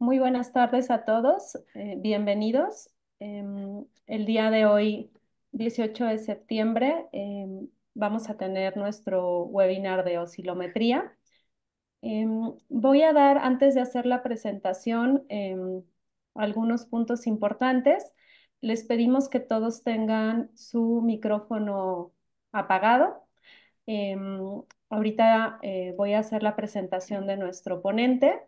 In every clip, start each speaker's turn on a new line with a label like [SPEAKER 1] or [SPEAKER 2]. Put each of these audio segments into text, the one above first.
[SPEAKER 1] Muy buenas tardes a todos, bienvenidos. El día de hoy, 18 de septiembre, vamos a tener nuestro webinar de oscilometría. Voy a dar, antes de hacer la presentación, algunos puntos importantes. Les pedimos que todos tengan su micrófono apagado. Ahorita voy a hacer la presentación de nuestro ponente.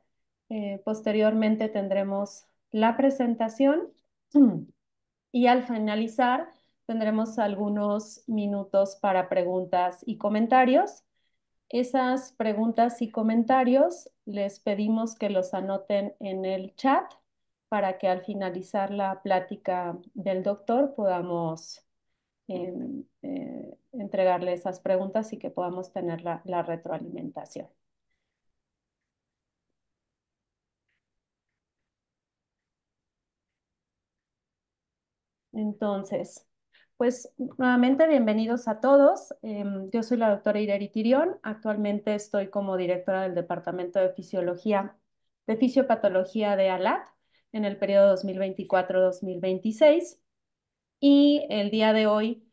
[SPEAKER 1] Posteriormente tendremos la presentación y al finalizar tendremos algunos minutos para preguntas y comentarios. Esas preguntas y comentarios les pedimos que los anoten en el chat para que al finalizar la plática del doctor podamos entregarle esas preguntas y que podamos tener la retroalimentación. Entonces, pues nuevamente bienvenidos a todos. Yo soy la doctora Ireri Tirión. Actualmente estoy como directora del Departamento de Fisiología, de Fisiopatología de ALAT en el periodo 2024-2026. Y el día de hoy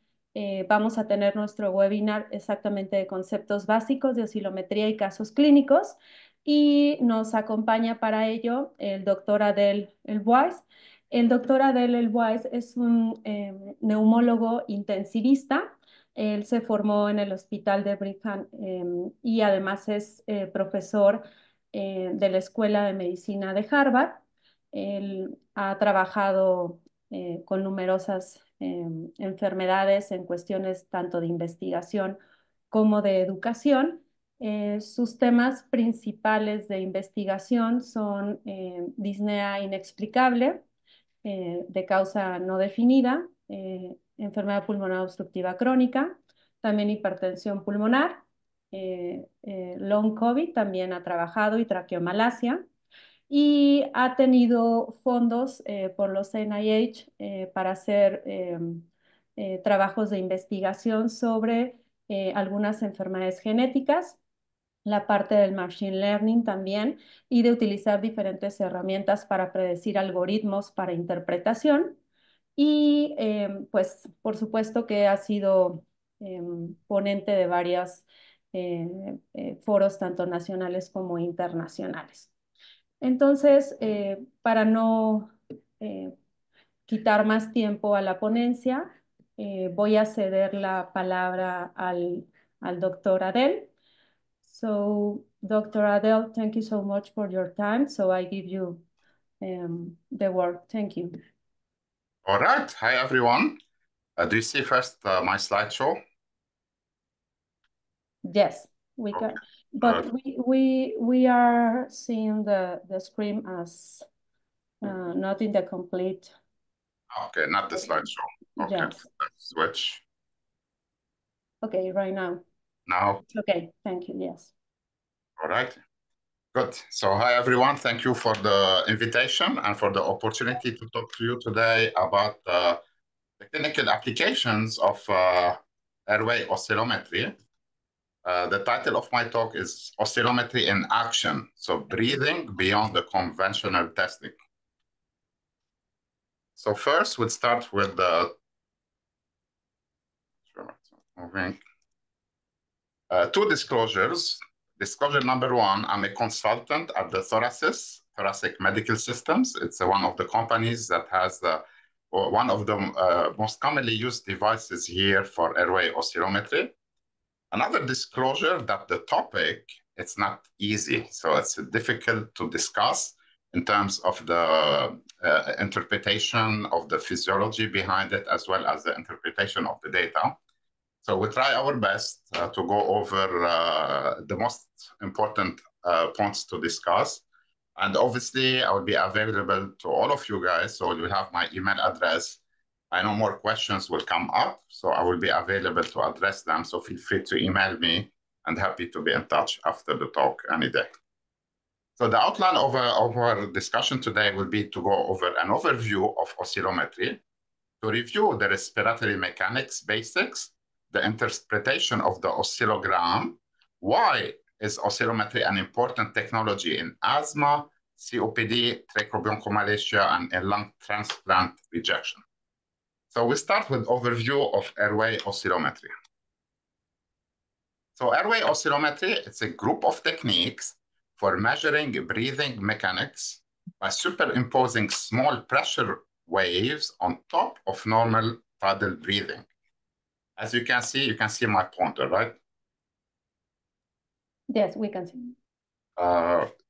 [SPEAKER 1] vamos a tener nuestro webinar exactamente de conceptos básicos de oscilometría y casos clínicos. Y nos acompaña para ello el doctor Adel Elbois. El doctor Adel Elbois es un neumólogo intensivista. Él se formó en el hospital de Brigham y además es profesor de la Escuela de Medicina de Harvard. Él ha trabajado con numerosas enfermedades en cuestiones tanto de investigación como de educación. Sus temas principales de investigación son disnea inexplicable, de causa no definida, enfermedad pulmonar obstructiva crónica, también hipertensión pulmonar, long COVID también ha trabajado y traqueomalacia y ha tenido fondos por los NIH para hacer trabajos de investigación sobre algunas enfermedades genéticas, la parte del machine learning también, y de utilizar diferentes herramientas para predecir algoritmos para interpretación. Y pues por supuesto que ha sido ponente de varios foros tanto nacionales como internacionales. Entonces, para no eh, quitar más tiempo a la ponencia, voy a ceder la palabra al doctor Adel. So, Dr. Adel, thank you so much for your time. So I give you the word. Thank you.
[SPEAKER 2] All right. Hi, everyone. Do you see first my slideshow?
[SPEAKER 1] Yes, we
[SPEAKER 2] Okay.
[SPEAKER 1] can. But we are seeing the screen as not in the complete.
[SPEAKER 2] Okay, not the slideshow. Okay,
[SPEAKER 1] Yes.
[SPEAKER 2] let's switch.
[SPEAKER 1] Okay, right now.
[SPEAKER 2] Now.
[SPEAKER 1] It's okay, thank you, yes.
[SPEAKER 2] All right. Good. So hi, everyone. Thank you for the invitation and for the opportunity to talk to you today about the clinical applications of airway oscillometry. The title of my talk is Oscillometry in Action. So breathing beyond the conventional testing. So first, we'll start with the two disclosures. Disclosure number one, I'm a consultant at the Thoracic Medical Systems. It's one of the companies that has one of the most commonly used devices here for airway oscillometry. Another disclosure that the topic, it's not easy. So it's difficult to discuss in terms of the interpretation of the physiology behind it, as well as the interpretation of the data. So we try our best to go over the most important points to discuss. And obviously, I will be available to all of you guys. So you have my email address. I know more questions will come up, so I will be available to address them. So feel free to email me and happy to be in touch after the talk any day. So the outline of our discussion today will be to go over an overview of oscillometry, to review the respiratory mechanics basics, the interpretation of the oscillogram, why is oscillometry an important technology in asthma, COPD, tracheobronchomalacia, and a lung transplant rejection. So we start with overview of airway oscillometry. So airway oscillometry, it's a group of techniques for measuring breathing mechanics by superimposing small pressure waves on top of normal tidal breathing. As you can see my pointer, right?
[SPEAKER 1] Yes, we can see.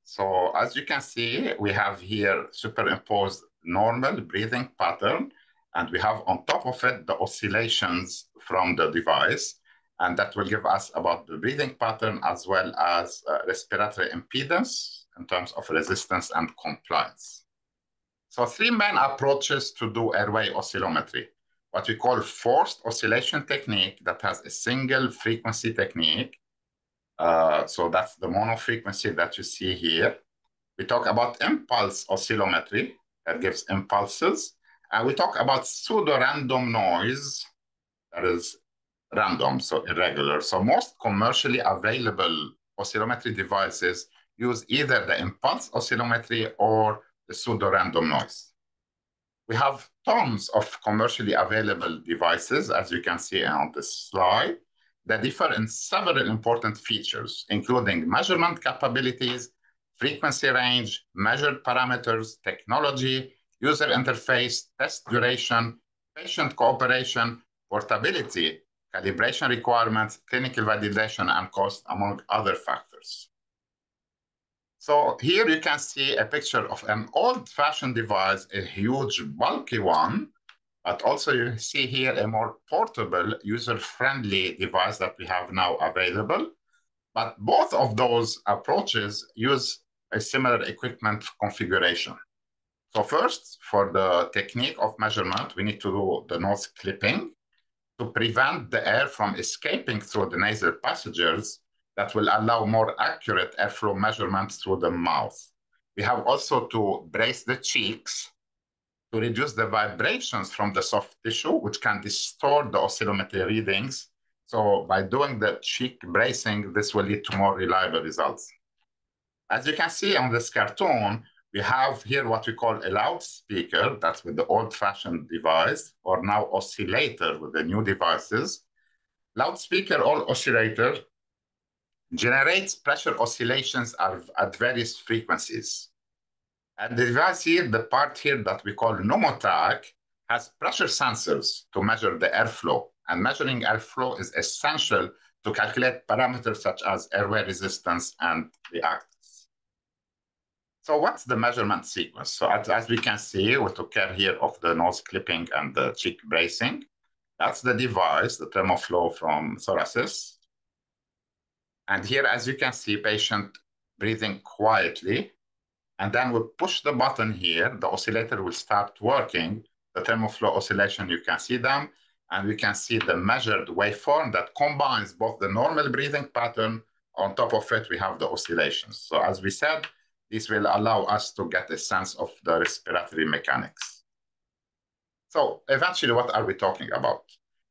[SPEAKER 2] So as you can see, we have here superimposed normal breathing pattern, and we have on top of it the oscillations from the device, and that will give us about the breathing pattern as well as respiratory impedance in terms of resistance and compliance. So three main approaches to do airway oscillometry. What we call forced oscillation technique that has a single frequency technique. So that's the monofrequency that you see here. We talk about impulse oscillometry that gives impulses. And we talk about pseudo-random noise that is random, so irregular. So most commercially available oscillometry devices use either the impulse oscillometry or the pseudo-random noise. We have tons of commercially available devices, as you can see on this slide, that differ in several important features, including measurement capabilities, frequency range, measured parameters, technology, user interface, test duration, patient cooperation, portability, calibration requirements, clinical validation, and cost, among other factors. So here you can see a picture of an old-fashioned device, a huge, bulky one, but also you see here a more portable, user-friendly device that we have now available. But both of those approaches use a similar equipment configuration. So first, for the technique of measurement, we need to do the nose clipping to prevent the air from escaping through the nasal passages that will allow more accurate airflow measurements through the mouth. We have also to brace the cheeks to reduce the vibrations from the soft tissue, which can distort the oscillometry readings. So by doing the cheek bracing, this will lead to more reliable results. As you can see on this cartoon, we have here what we call a loudspeaker, that's with the old-fashioned device, or now oscillator with the new devices. Loudspeaker or oscillator generates pressure oscillations at various frequencies. And the device here, the part here that we call pneumotach, has pressure sensors to measure the airflow. And measuring airflow is essential to calculate parameters such as airway resistance and reactance. So what's the measurement sequence? So as we can see, we took care here of the nose clipping and the cheek bracing. That's the device, the thermoflow from thoracis. And here, as you can see, patient breathing quietly. And then we push the button here, the oscillator will start working. The thermoflow oscillation, you can see them. And we can see the measured waveform that combines both the normal breathing pattern. On top of it, we have the oscillations. So as we said, this will allow us to get a sense of the respiratory mechanics. So eventually, what are we talking about?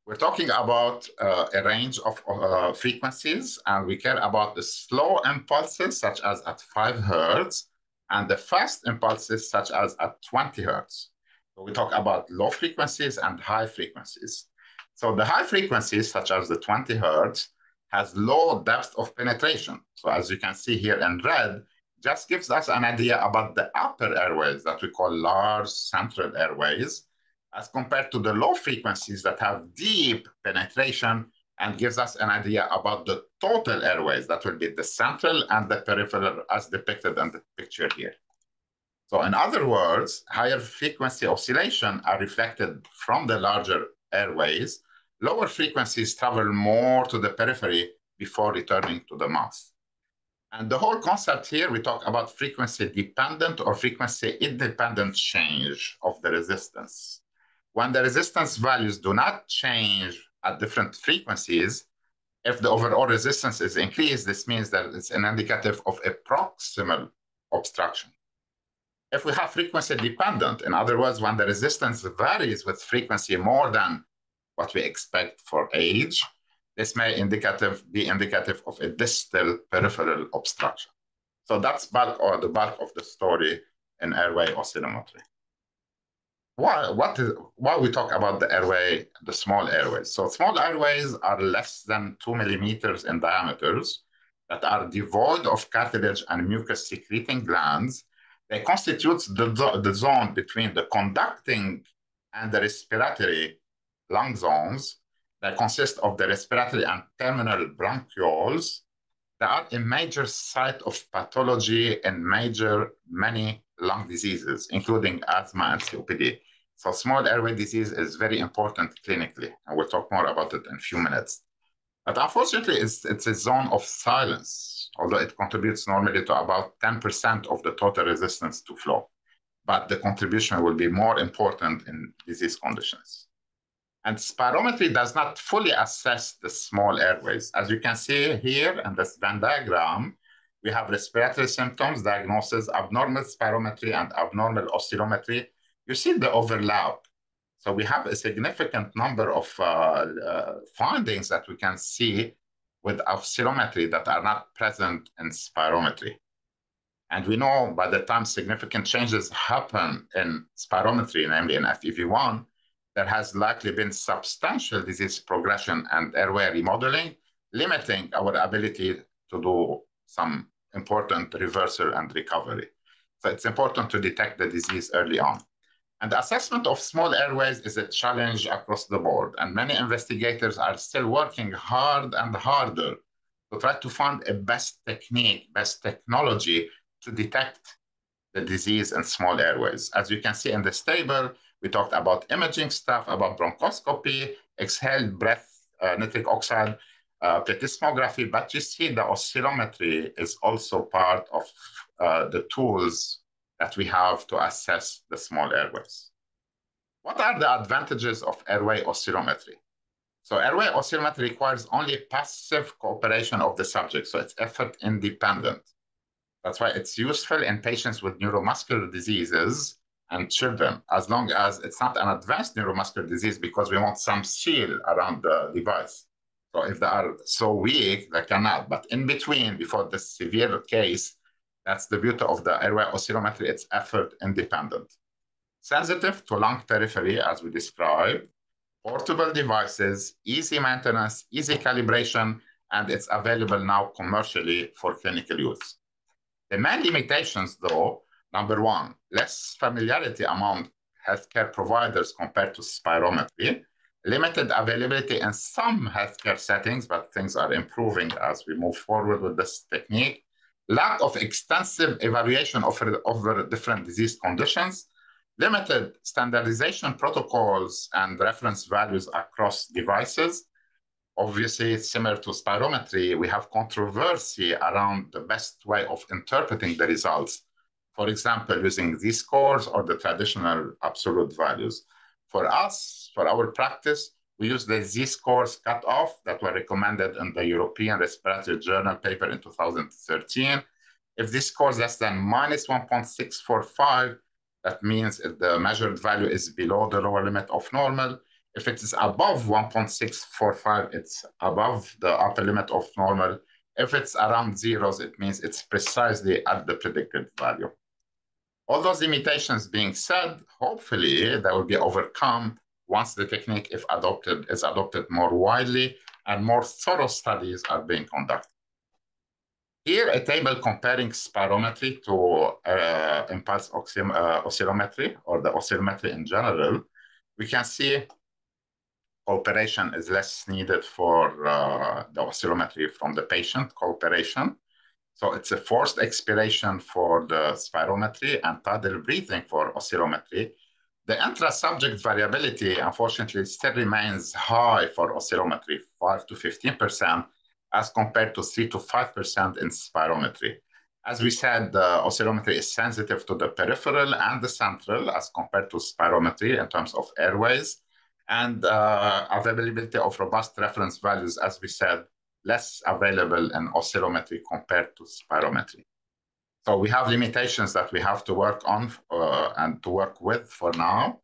[SPEAKER 2] We're talking about a range of frequencies, and we care about the slow impulses, such as at 5 hertz, and the fast impulses, such as at 20 hertz. So we talk about low frequencies and high frequencies. So the high frequencies, such as the 20 hertz, has low depth of penetration. So as you can see here in red, just gives us an idea about the upper airways that we call large central airways, as compared to the low frequencies that have deep penetration and gives us an idea about the total airways that will be the central and the peripheral as depicted in the picture here. So in other words, higher frequency oscillation are reflected from the larger airways. Lower frequencies travel more to the periphery before returning to the mouth. And the whole concept here, we talk about frequency dependent or frequency independent change of the resistance. When the resistance values do not change at different frequencies, if the overall resistance is increased, this means that it's an indicative of a proximal obstruction. If we have frequency dependent, in other words, when the resistance varies with frequency more than what we expect for age, this may be indicative of a distal peripheral obstruction. So that's the bulk of the story in airway oscillometry. Why we talk about the airway, the small airways? So small airways are less than 2 millimeters in diameters that are devoid of cartilage and mucus secreting glands. They constitute the zone between the conducting and the respiratory lung zones that consist of the respiratory and terminal bronchioles. They are a major site of pathology in many lung diseases, including asthma and COPD. So small airway disease is very important clinically, and we'll talk more about it in a few minutes. But unfortunately, it's a zone of silence, although it contributes normally to about 10% of the total resistance to flow. But the contribution will be more important in disease conditions. And spirometry does not fully assess the small airways. As you can see here in this Venn diagram, we have respiratory symptoms, diagnosis, abnormal spirometry, and abnormal oscillometry. You see the overlap. So we have a significant number of findings that we can see with oscillometry that are not present in spirometry. And we know by the time significant changes happen in spirometry, namely in FEV1, there has likely been substantial disease progression and airway remodeling, limiting our ability to do some important reversal and recovery. So it's important to detect the disease early on. And the assessment of small airways is a challenge across the board, and many investigators are still working hard and harder to try to find a best technique, best technology to detect the disease in small airways. As you can see in this table, we talked about imaging stuff, about bronchoscopy, exhaled breath, nitric oxide, plethysmography, but you see the oscillometry is also part of the tools that we have to assess the small airways. What are the advantages of airway oscillometry? So airway oscillometry requires only passive cooperation of the subject, so it's effort independent. That's why it's useful in patients with neuromuscular diseases and children, as long as it's not an advanced neuromuscular disease, because we want some seal around the device. So if they are so weak, they cannot. But in between, before the severe case, that's the beauty of the airway oscillometry, it's effort independent. Sensitive to lung periphery, as we described, portable devices, easy maintenance, easy calibration, and it's available now commercially for clinical use. The main limitations, though, number one, less familiarity among healthcare providers compared to spirometry, limited availability in some healthcare settings, but things are improving as we move forward with this technique, lack of extensive evaluation over different disease conditions, limited standardization protocols and reference values across devices. Obviously, similar to spirometry, we have controversy around the best way of interpreting the results. For example, using z-scores or the traditional absolute values. For us, for our practice, we use the z-scores cutoff that were recommended in the European Respiratory Journal paper in 2013. If this score is less than minus 1.645, that means the measured value is below the lower limit of normal. If it is above 1.645, it's above the upper limit of normal. If it's around zeros, it means it's precisely at the predicted value. All those limitations being said, hopefully they will be overcome once the technique, if adopted, is adopted more widely and more thorough studies are being conducted. Here, a table comparing spirometry to impulse oscillometry, or the oscillometry in general. We can see cooperation is less needed for the oscillometry from the patient cooperation. So it's a forced expiration for the spirometry and paddle breathing for oscillometry. The intra-subject variability, unfortunately, still remains high for oscillometry, 5 to 15%, as compared to 3 to 5% in spirometry. As we said, the oscillometry is sensitive to the peripheral and the central as compared to spirometry in terms of airways, and availability of robust reference values, as we said, less available in oscillometry compared to spirometry. So we have limitations that we have to work on and to work with for now,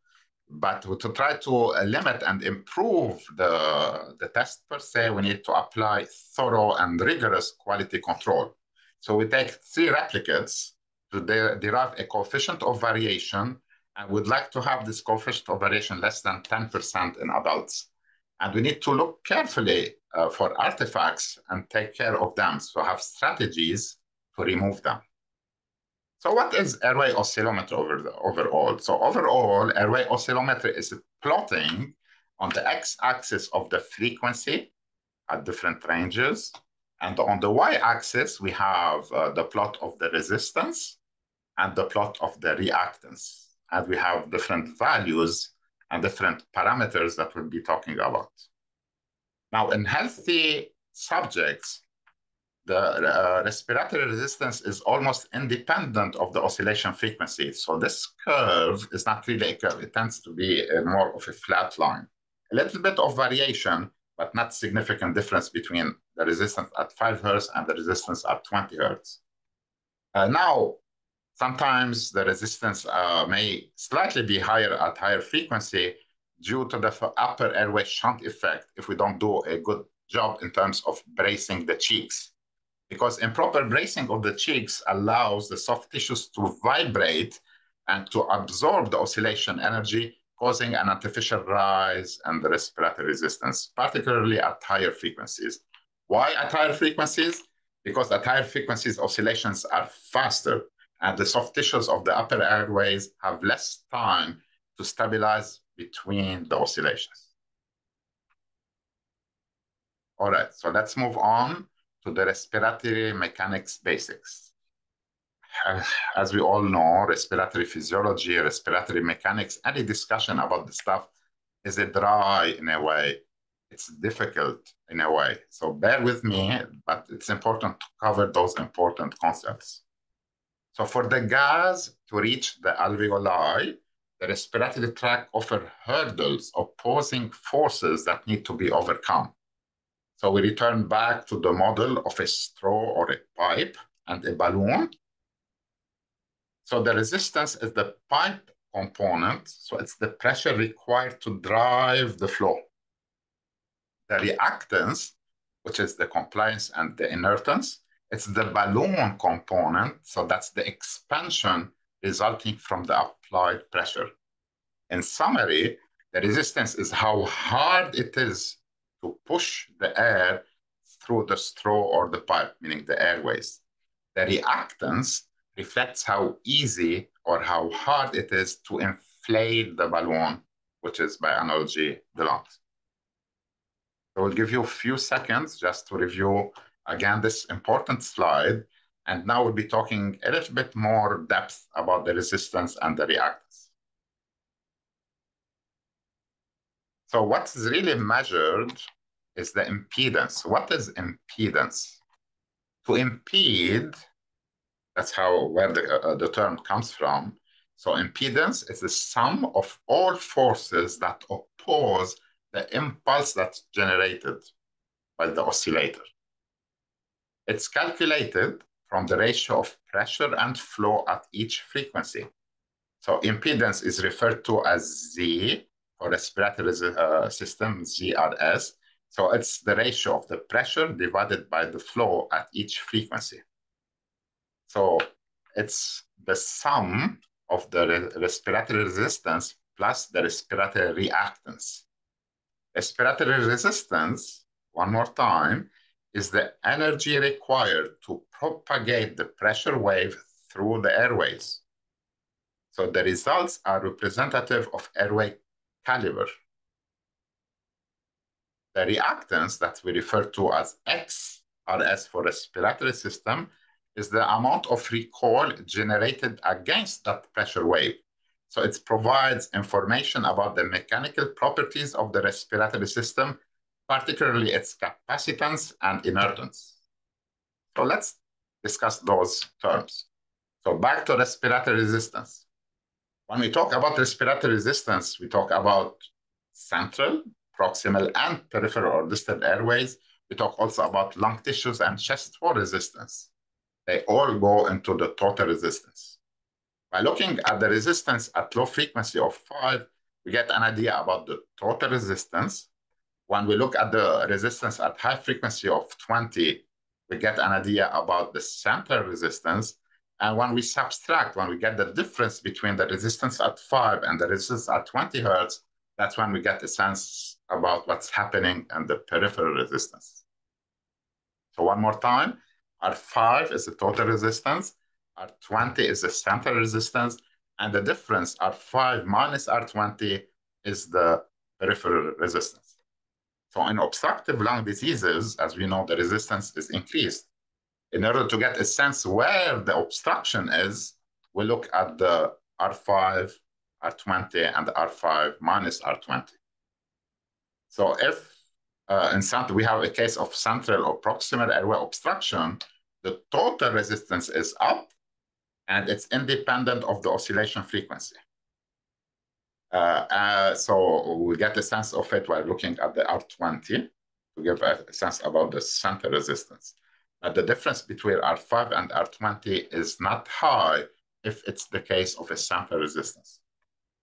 [SPEAKER 2] but to try to limit and improve the test per se, we need to apply thorough and rigorous quality control. So we take 3 replicates to derive a coefficient of variation, and we'd like to have this coefficient of variation less than 10% in adults. And we need to look carefully for artifacts and take care of them, so have strategies to remove them. So what is airway oscillometry overall? So overall, airway oscillometry is plotting on the x-axis of the frequency at different ranges. And on the y-axis, we have the plot of the resistance and the plot of the reactance. And we have different values and different parameters that we'll be talking about. Now, in healthy subjects, the respiratory resistance is almost independent of the oscillation frequency. So this curve is not really a curve. It tends to be more of a flat line. A little bit of variation, but not significant difference between the resistance at 5 Hertz and the resistance at 20 Hertz. Now, sometimes the resistance may slightly be higher at higher frequency due to the upper airway shunt effect if we don't do a good job in terms of bracing the cheeks. Because improper bracing of the cheeks allows the soft tissues to vibrate and to absorb the oscillation energy, causing an artificial rise in the respiratory resistance, particularly at higher frequencies. Why at higher frequencies? Because at higher frequencies, oscillations are faster, and the soft tissues of the upper airways have less time to stabilize between the oscillations. All right, so let's move on to the respiratory mechanics basics. As we all know, respiratory physiology, respiratory mechanics, any discussion about the stuff is dry in a way. It's difficult in a way. So bear with me, but it's important to cover those important concepts. So for the gas to reach the alveoli, the respiratory tract offers hurdles, opposing forces that need to be overcome. So we return back to the model of a straw or a pipe and a balloon. So the resistance is the pipe component. So it's the pressure required to drive the flow. The reactance, which is the compliance and the inertance, it's the balloon component. So that's the expansion resulting from the applied pressure. In summary, the resistance is how hard it is to push the air through the straw or the pipe, meaning the airways. The reactance reflects how easy or how hard it is to inflate the balloon, which is by analogy the lungs. So we'll give you a few seconds just to review again this important slide. And now we'll be talking a little bit more depth about the resistance and the reactance. So what's really measured is the impedance. What is impedance? To impede, that's where the term comes from. So impedance is the sum of all forces that oppose the impulse that's generated by the oscillator. It's calculated from the ratio of pressure and flow at each frequency. So impedance is referred to as Z for respiratory system, ZRS. So it's the ratio of the pressure divided by the flow at each frequency. So it's the sum of the respiratory resistance plus the respiratory reactance. Respiratory resistance, one more time, is the energy required to propagate the pressure wave through the airways. So the results are representative of airway caliber. The reactance that we refer to as XRS for respiratory system is the amount of recoil generated against that pressure wave. So it provides information about the mechanical properties of the respiratory system, particularly its capacitance and inertance. So let's discuss those terms. So back to respiratory resistance. When we talk about respiratory resistance, we talk about central, proximal, and peripheral or distal airways. We talk also about lung tissues and chest wall resistance. They all go into the total resistance. By looking at the resistance at low frequency of 5, we get an idea about the total resistance. When we look at the resistance at high frequency of 20, we get an idea about the center resistance. And when we subtract, when we get the difference between the resistance at 5 and the resistance at 20 hertz, that's when we get a sense about what's happening in the peripheral resistance. So one more time, R5 is the total resistance, R20 is the center resistance, and the difference, R5 minus R20, is the peripheral resistance. So in obstructive lung diseases, as we know, the resistance is increased. In order to get a sense where the obstruction is, we look at the R5, R20, and R5 minus R20. So if in center we have a case of central or proximal airway obstruction, the total resistance is up, and it's independent of the oscillation frequency. So we get a sense of it while looking at the R20 to give a sense about the center resistance. But the difference between R5 and R20 is not high if it's the case of a center resistance.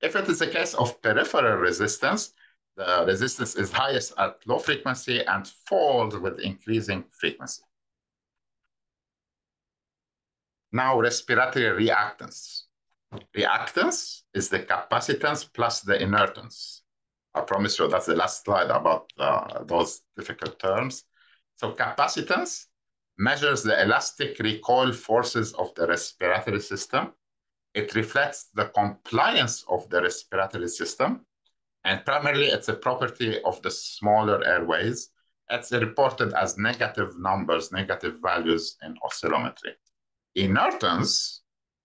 [SPEAKER 2] If it is a case of peripheral resistance, the resistance is highest at low frequency and falls with increasing frequency. Now, respiratory reactance. Reactance is the capacitance plus the inertance. I promise you that's the last slide about those difficult terms. So capacitance measures the elastic recoil forces of the respiratory system. It reflects the compliance of the respiratory system. And primarily, it's a property of the smaller airways. It's reported as negative numbers, negative values in oscillometry. Inertance,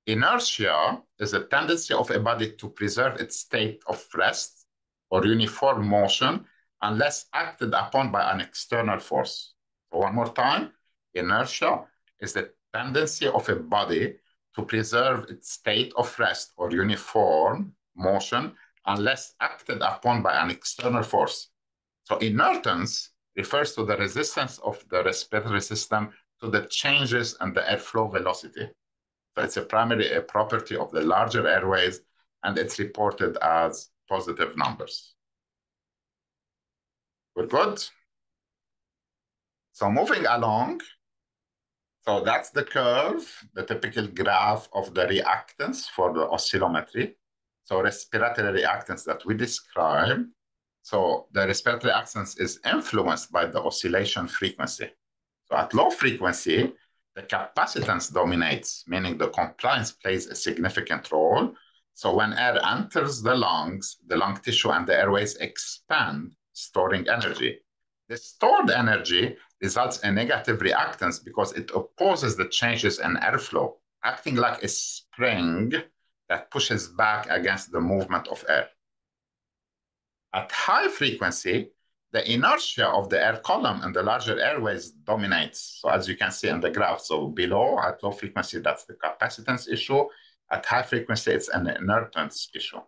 [SPEAKER 2] inertia, is a tendency of a body to preserve its state of rest or uniform motion unless acted upon by an external force. So one more time, inertia is the tendency of a body to preserve its state of rest or uniform motion unless acted upon by an external force. So inertance refers to the resistance of the respiratory system to the changes in the airflow velocity. So it's a property of the larger airways, and it's reported as positive numbers. We're good? So moving along, so that's the curve, the typical graph of the reactance for the oscillometry. So respiratory reactance that we describe. So the respiratory reactance is influenced by the oscillation frequency. So at low frequency, the capacitance dominates, meaning the compliance plays a significant role. So when air enters the lungs, the lung tissue and the airways expand, storing energy. The stored energy results in negative reactance because it opposes the changes in airflow, acting like a spring that pushes back against the movement of air. At high frequency, the inertia of the air column and the larger airways dominates. So as you can see in the graph, so below, at low frequency, that's the capacitance issue. At high frequency, it's an inertance issue.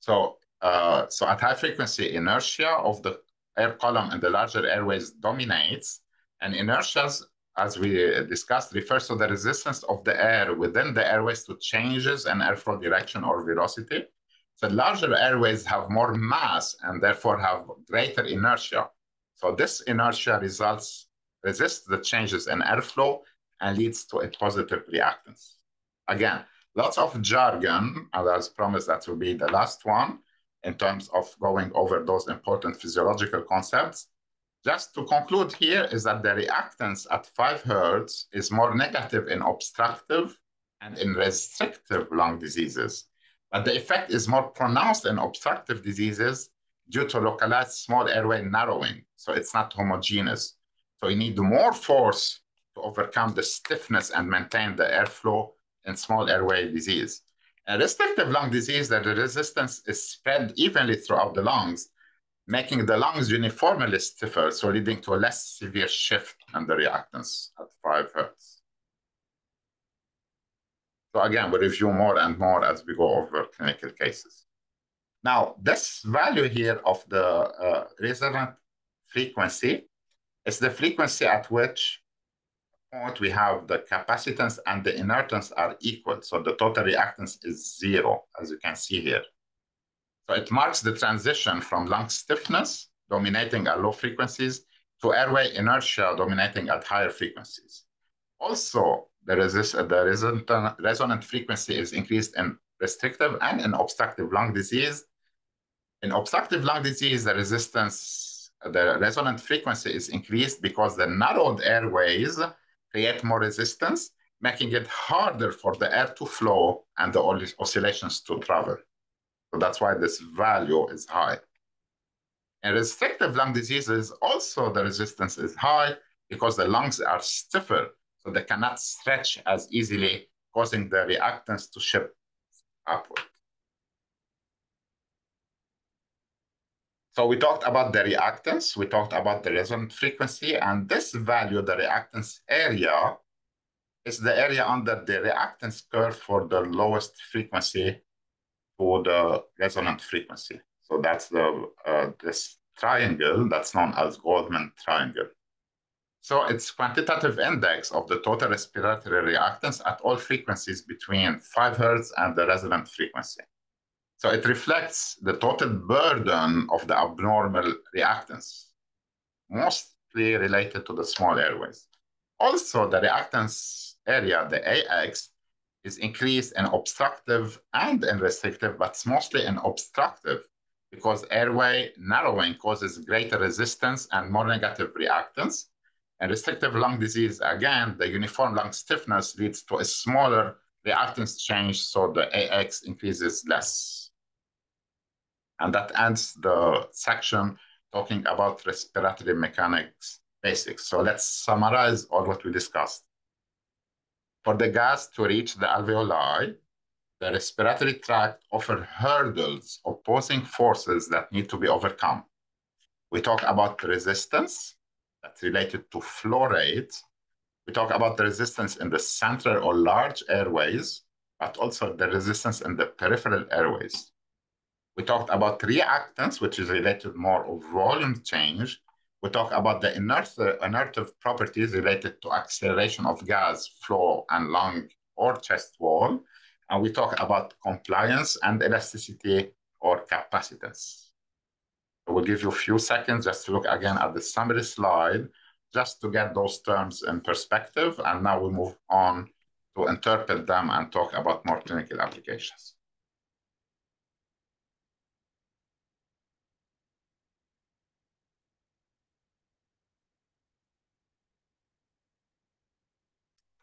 [SPEAKER 2] So at high frequency, inertia of the air column and the larger airways dominates, and inertia, as we discussed, refers to the resistance of the air within the airways to changes in airflow direction or velocity. So larger airways have more mass and therefore have greater inertia. So this inertia resists the changes in airflow and leads to a positive reactance. Again, lots of jargon, and as promised, that will be the last one in terms of going over those important physiological concepts. Just to conclude here is that the reactance at 5 hertz is more negative in obstructive and in restrictive lung diseases. But the effect is more pronounced in obstructive diseases due to localized small airway narrowing. So it's not homogeneous. So you need more force to overcome the stiffness and maintain the airflow in small airway disease. In restrictive lung disease, the resistance is spread evenly throughout the lungs, making the lungs uniformly stiffer, so leading to a less severe shift in the reactance at 5 hertz. So again, we review more and more as we go over clinical cases. Now, this value here of the resonant frequency is the frequency at which point we have the capacitance and the inertance are equal. So the total reactance is 0, as you can see here. So it marks the transition from lung stiffness, dominating at low frequencies, to airway inertia dominating at higher frequencies. Also, the resonant frequency is increased in restrictive and in obstructive lung disease. In obstructive lung disease, the resonant frequency is increased because the narrowed airways create more resistance, making it harder for the air to flow and the oscillations to travel. So that's why this value is high. In restrictive lung diseases, also the resistance is high because the lungs are stiffer, so they cannot stretch as easily, causing the reactance to shift upward. So we talked about the reactance, we talked about the resonant frequency, and this value, the reactance area, is the area under the reactance curve for the lowest frequency to the resonant frequency. So that's this triangle that's known as Goldman triangle. So it's quantitative index of the total respiratory reactance at all frequencies between 5 Hertz and the resonant frequency. So it reflects the total burden of the abnormal reactance, mostly related to the small airways. Also, the reactance area, the AX, is increased in obstructive and in restrictive, but it's mostly in obstructive because airway narrowing causes greater resistance and more negative reactance. And restrictive lung disease, again, the uniform lung stiffness leads to a smaller reactance change, so the AX increases less. And that ends the section talking about respiratory mechanics basics. So let's summarize all what we discussed. For the gas to reach the alveoli, the respiratory tract offers hurdles, opposing forces that need to be overcome. We talk about the resistance that's related to flow rate. We talk about the resistance in the central or large airways, but also the resistance in the peripheral airways. We talked about reactance, which is related more of volume change. We talk about the inertive properties related to acceleration of gas flow and lung or chest wall. And we talk about compliance and elasticity or capacitance. I will give you a few seconds just to look again at the summary slide, just to get those terms in perspective. And now we move on to interpret them and talk about more clinical applications.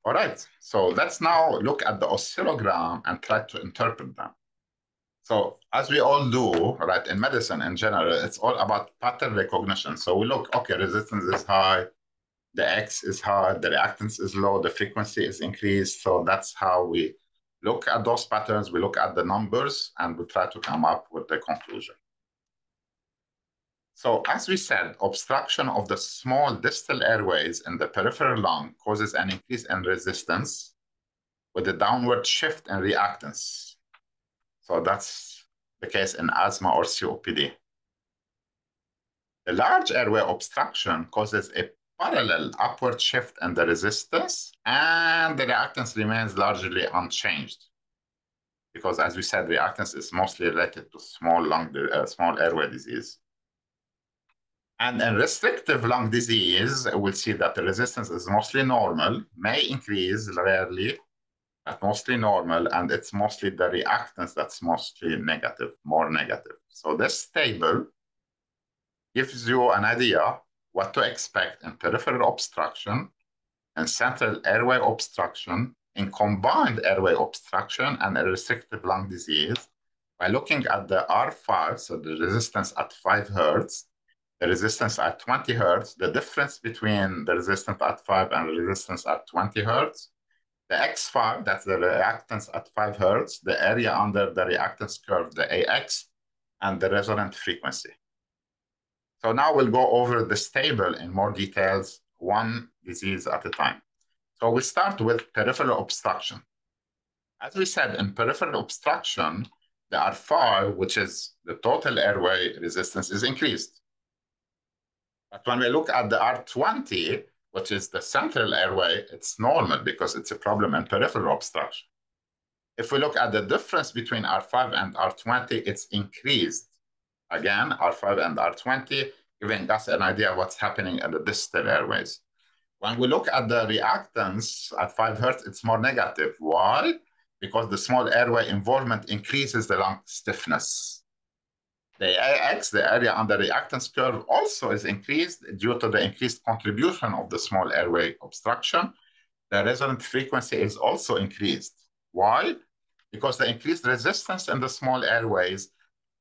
[SPEAKER 2] All right, so let's now look at the oscillogram and try to interpret them. So as we all do, right, in medicine in general, it's all about pattern recognition. So we look, okay, resistance is high, the X is high, the reactance is low, the frequency is increased. So that's how we look at those patterns. We look at the numbers and we try to come up with the conclusion. So as we said, obstruction of the small distal airways in the peripheral lung causes an increase in resistance with a downward shift in reactance. So that's the case in asthma or COPD. The large airway obstruction causes a parallel upward shift in the resistance, and the reactance remains largely unchanged. Because as we said, reactance is mostly related to small airway disease. And in restrictive lung disease, we'll see that the resistance is mostly normal, may increase rarely, but mostly normal, and it's mostly the reactance that's mostly negative, more negative. So this table gives you an idea what to expect in peripheral obstruction and central airway obstruction, in combined airway obstruction and a restrictive lung disease by looking at the R5, so the resistance at 5 Hertz, the resistance at 20 Hertz, the difference between the resistance at 5 and the resistance at 20 Hertz, the X5, that's the reactance at 5 Hertz, the area under the reactance curve, the AX, and the resonant frequency. So now we'll go over this table in more details, one disease at a time. So we start with peripheral obstruction. As we said, in peripheral obstruction, the R5, which is the total airway resistance, is increased. But when we look at the R20, which is the central airway, it's normal because it's a problem in peripheral obstruction. If we look at the difference between R5 and R20, it's increased. Again, R5 and R20, giving us an idea of what's happening in the distal airways. When we look at the reactance at 5 hertz, it's more negative. Why? Because the small airway involvement increases the lung stiffness. The AX, the area under reactance curve, also is increased due to the increased contribution of the small airway obstruction. The resonant frequency is also increased. Why? Because the increased resistance in the small airways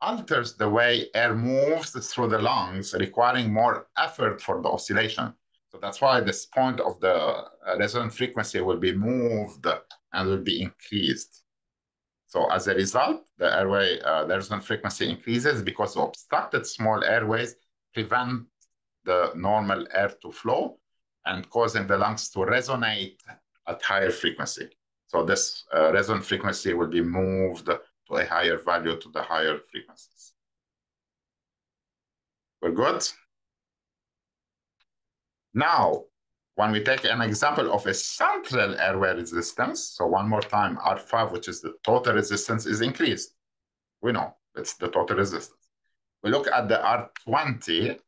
[SPEAKER 2] alters the way air moves through the lungs, requiring more effort for the oscillation. So that's why this point of the resonant frequency will be moved and will be increased. So as a result, the airway, the resonant frequency increases because the obstructed small airways prevent the normal air to flow and causing the lungs to resonate at higher frequency. So this resonant frequency will be moved to a higher value to the higher frequencies. We're good? Now, when we take an example of a central airway resistance, so one more time, R5, which is the total resistance, is increased. We know it's the total resistance. We look at the R20,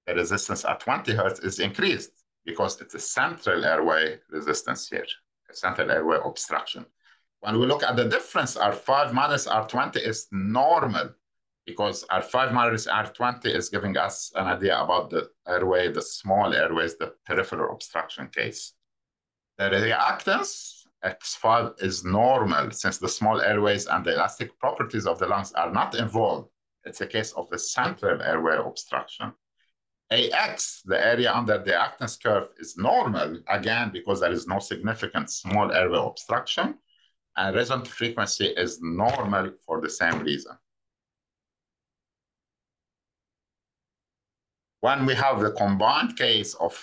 [SPEAKER 2] the resistance at 20 hertz is increased because it's a central airway resistance here, a central airway obstruction. When we look at the difference, R5 minus R20 is normal because R5 minus R20 is giving us an idea about the airway, the small airways, the peripheral obstruction case. The reactance, X5, is normal since the small airways and the elastic properties of the lungs are not involved. It's a case of the central airway obstruction. AX, the area under the reactance curve, is normal, again, because there is no significant small airway obstruction, and resonant frequency is normal for the same reason. When we have the combined case of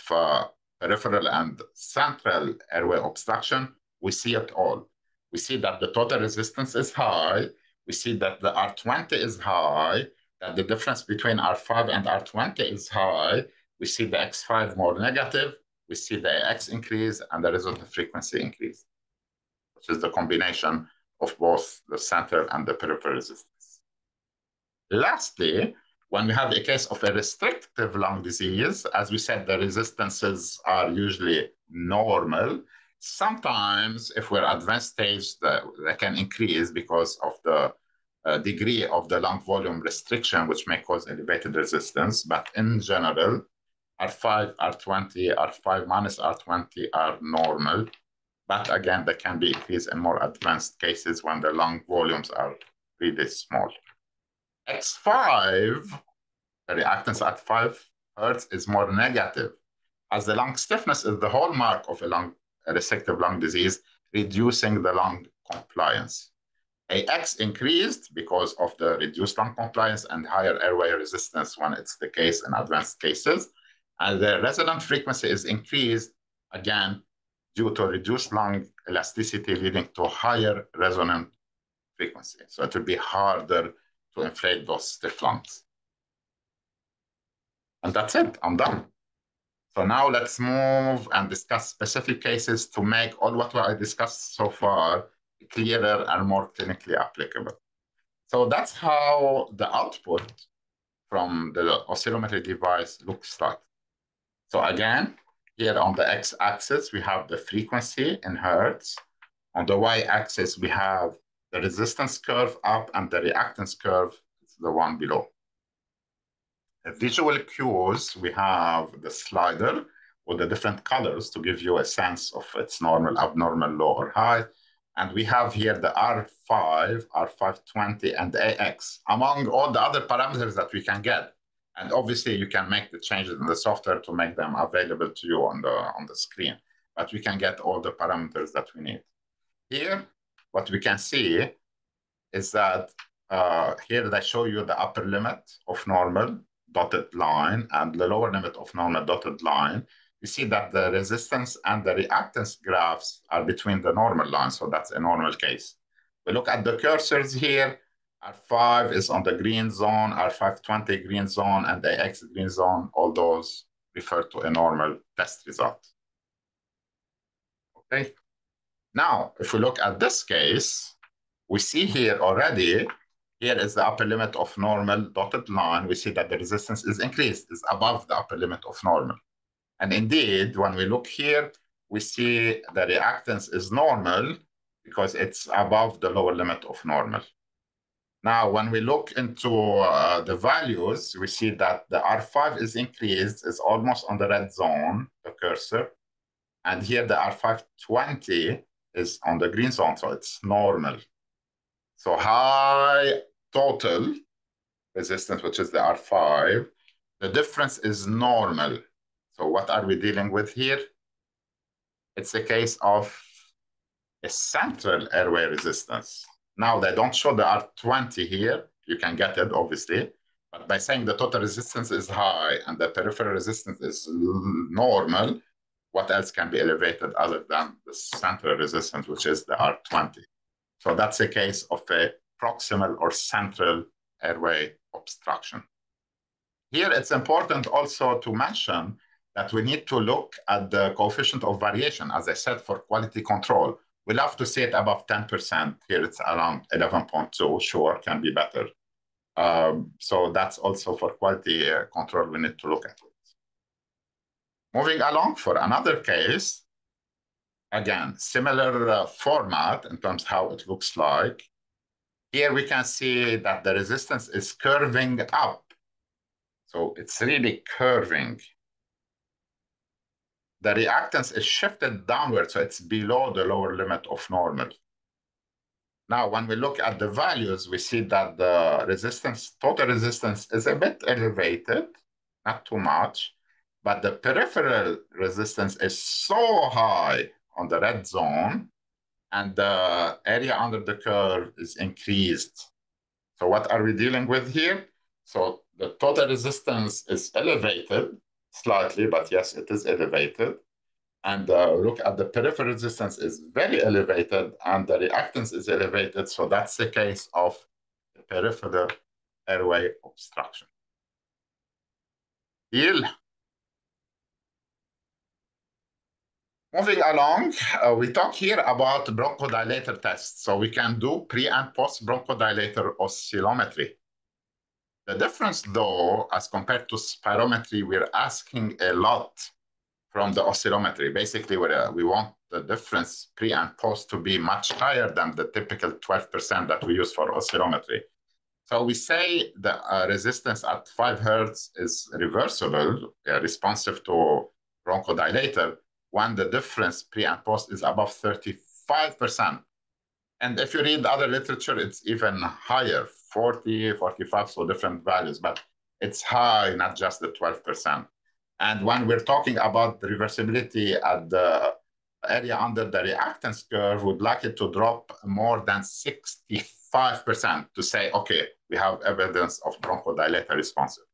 [SPEAKER 2] peripheral and central airway obstruction, we see it all. We see that the total resistance is high. We see that the R20 is high, that the difference between R5 and R20 is high. We see the X5 more negative. We see the AX increase and the resonant frequency increase, which is the combination of both the central and the peripheral resistance. Lastly, when we have a case of a restrictive lung disease, as we said, the resistances are usually normal. Sometimes, if we're advanced stage, they can increase because of the degree of the lung volume restriction, which may cause elevated resistance. But in general, R5, R20, R5 minus R20 are normal. But again, they can be increased in more advanced cases when the lung volumes are really small. X5, the reactance at 5 hertz, is more negative, as the lung stiffness is the hallmark of a restrictive lung disease, reducing the lung compliance. AX increased because of the reduced lung compliance and higher airway resistance when it's the case in advanced cases. And the resonant frequency is increased, again, due to reduced lung elasticity, leading to higher resonant frequency. So it will be harder to inflate those stiff lungs. And that's it, I'm done. So now let's move and discuss specific cases to make all what I discussed so far clearer and more clinically applicable. So that's how the output from the oscillometry device looks like. So again, here on the x-axis, we have the frequency in hertz. On the y-axis, we have the resistance curve up and the reactance curve, it's the one below. The visual cues, we have the slider with the different colors to give you a sense of its normal, abnormal, low, or high. And we have here the R5, R520, and AX, among all the other parameters that we can get. And obviously, you can make the changes in the software to make them available to you on the screen. But we can get all the parameters that we need. Here, what we can see is that here they show you the upper limit of normal, dotted line, and the lower limit of normal, dotted line. You see that the resistance and the reactance graphs are between the normal lines, so that's a normal case. We look at the cursors here. R5 is on the green zone, R520 green zone, and the AX green zone. All those refer to a normal test result. Okay. Now, if we look at this case, we see here already, Here is the upper limit of normal dotted line. We see that the resistance is increased, is above the upper limit of normal. And indeed, when we look here, we see the reactance is normal because it's above the lower limit of normal. Now, when we look into the values, we see that the R5 is increased, is almost on the red zone, the cursor. And here the R520 is on the green zone, so it's normal. So high total resistance, which is the R5, the difference is normal. So what are we dealing with here? It's a case of a central airway resistance. Now, they don't show the R20 here. You can get it, obviously. But by saying the total resistance is high and the peripheral resistance is normal, what else can be elevated other than the central resistance, which is the R20? So that's a case of a proximal or central airway obstruction. Here, it's important also to mention that we need to look at the coefficient of variation, as I said, for quality control. We love to see it above 10%. Here it's around 11.2. Sure, can be better. So that's also for quality control, we need to look at it. Moving along for another case, again, similar format in terms of how it looks like. Here we can see that the resistance is curving up. So it's really curving. The reactance is shifted downward, so it's below the lower limit of normal. Now, when we look at the values, we see that the resistance, total resistance is a bit elevated, not too much, but the peripheral resistance is so high on the red zone, and the area under the curve is increased. So what are we dealing with here? So the total resistance is elevated slightly, but yes, it is elevated. And look at the peripheral resistance is very elevated and the reactance is elevated. So that's the case of the peripheral airway obstruction. Deal. Moving along, we talk here about bronchodilator tests. So we can do pre and post bronchodilator oscillometry. The difference, though, as compared to spirometry, we're asking a lot from the oscillometry. Basically, we want the difference pre and post to be much higher than the typical 12% that we use for oscillometry. So we say the resistance at 5 Hertz is reversible, responsive to bronchodilator, when the difference pre and post is above 35%. And if you read other literature, it's even higher, 40, 45, so different values, but it's high, not just the 12%. And when we're talking about the reversibility at the area under the reactance curve, we'd like it to drop more than 65% to say, okay, we have evidence of bronchodilator responsiveness.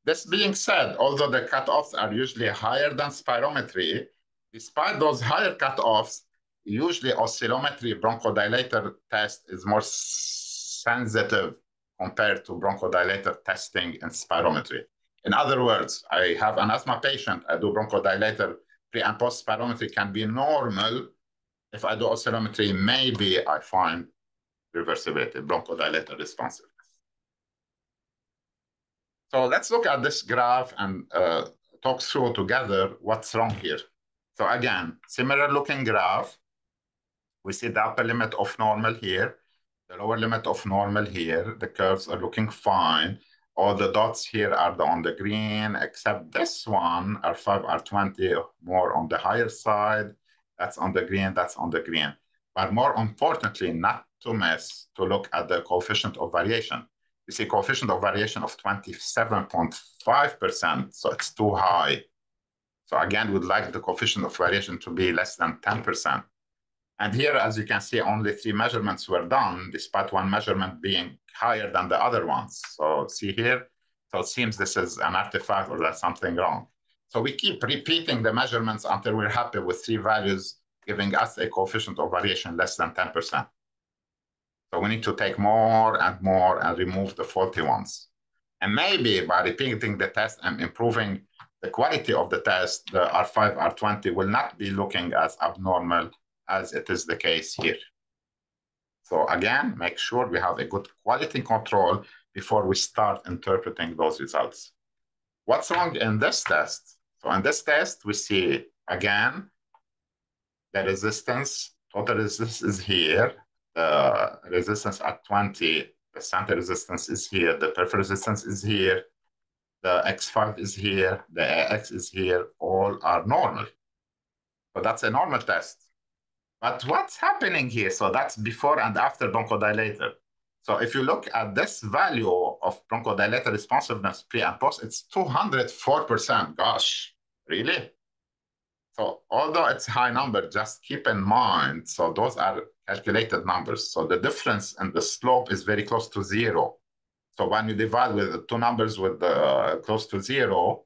[SPEAKER 2] This being said, although the cutoffs are usually higher than spirometry, despite those higher cutoffs, usually oscillometry bronchodilator test is more sensitive compared to bronchodilator testing in spirometry. In other words, I have an asthma patient, I do bronchodilator, pre and post spirometry can be normal. If I do oscillometry, maybe I find reversibility, bronchodilator responsiveness. So let's look at this graph and talk through together what's wrong here. So again, similar looking graph. We see the upper limit of normal here, the lower limit of normal here. The curves are looking fine. All the dots here are on the green, except this one, R5, R20, more on the higher side. That's on the green, that's on the green. But more importantly, not to miss, to look at the coefficient of variation. You see coefficient of variation of 27.5%, so it's too high. So again, we'd like the coefficient of variation to be less than 10%. And here, as you can see, only 3 measurements were done, despite one measurement being higher than the other ones. So see here, so it seems this is an artifact or there's something wrong. So we keep repeating the measurements until we're happy with 3 values, giving us a coefficient of variation less than 10%. So we need to take more and remove the faulty ones. And maybe by repeating the test and improving the quality of the test, the R5, R20 will not be looking as abnormal as it is the case here. So again, make sure we have a good quality control before we start interpreting those results. What's wrong in this test? So in this test, we see, again, the resistance, total resistance is here. The resistance at 20, the center resistance is here. The peripheral resistance is here. The X5 is here. The AX is here. All are normal. So that's a normal test. But what's happening here? So that's before and after bronchodilator. So if you look at this value of bronchodilator responsiveness pre and post, it's 204%. Gosh, really? So although it's a high number, just keep in mind, so those are calculated numbers. So the difference in the slope is very close to zero. So when you divide with two numbers with close to zero,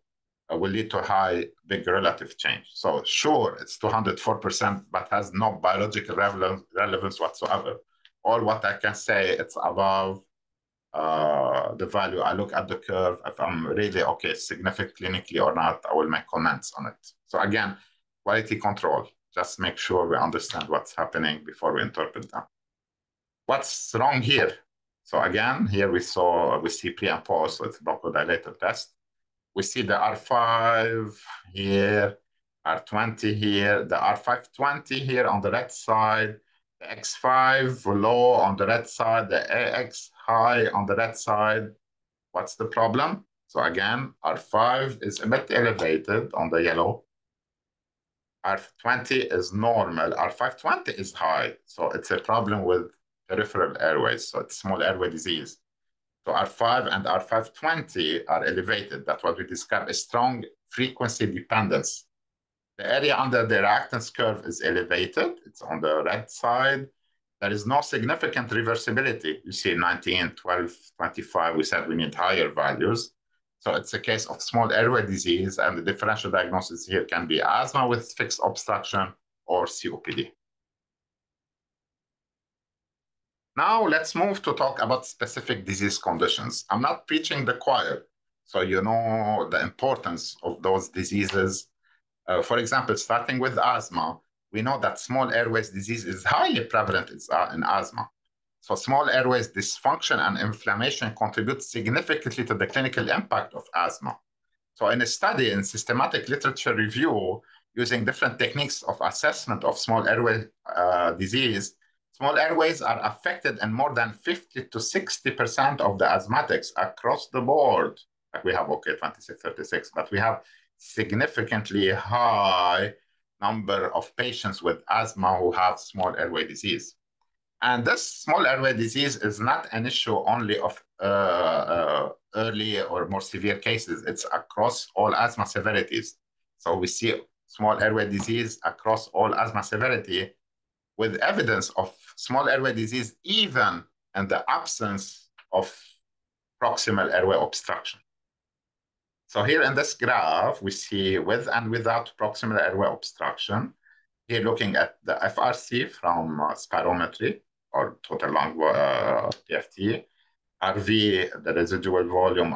[SPEAKER 2] will lead to high, big relative change. So sure, it's 204%, but has no biological relevance whatsoever. All what I can say, it's above the value. I look at the curve. If I'm really, okay, significant clinically or not, I will make comments on it. So again, quality control. Just make sure we understand what's happening before we interpret them. What's wrong here? So again, here we see pre and post, so it's bronchodilator test. We see the R5 here, R20 here, the R520 here on the right side, the X5 low on the right side, the AX high on the right side. What's the problem? So again, R5 is a bit elevated on the yellow. R20 is normal. R520 is high. So it's a problem with peripheral airways. So it's small airway disease. So R5 and R520 are elevated. That's what we describe as strong frequency dependence. The area under the reactance curve is elevated. It's on the red side. There is no significant reversibility. You see 19, 12, 25. We said we need higher values. So it's a case of small airway disease, and the differential diagnosis here can be asthma with fixed obstruction or COPD. Now let's move to talk about specific disease conditions. I'm not preaching the choir, so you know the importance of those diseases. For example, starting with asthma, we know that small airways disease is highly prevalent in asthma. So small airways dysfunction and inflammation contribute significantly to the clinical impact of asthma. So in a study in systematic literature review, using different techniques of assessment of small airway disease, small airways are affected in more than 50 to 60% of the asthmatics across the board. Like we have, okay, 26, 36, but we have significantly high number of patients with asthma who have small airway disease. And this small airway disease is not an issue only of early or more severe cases. It's across all asthma severities. So we see small airway disease across all asthma severity with evidence of small airway disease even in the absence of proximal airway obstruction. So here in this graph, we see with and without proximal airway obstruction. Here looking at the FRC from spirometry or total lung PFT, RV, the residual volume,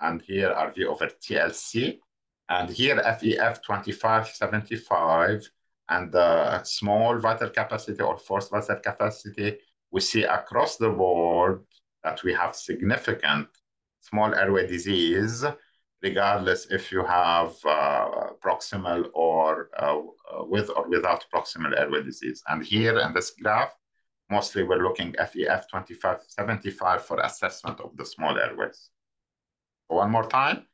[SPEAKER 2] and here RV over TLC, and here FEF 2575, and the small vital capacity or forced vital capacity, we see across the board that we have significant small airway disease, regardless if you have proximal or with or without proximal airway disease. And here in this graph, mostly we're looking FEF 2575 for assessment of the small airways. One more time,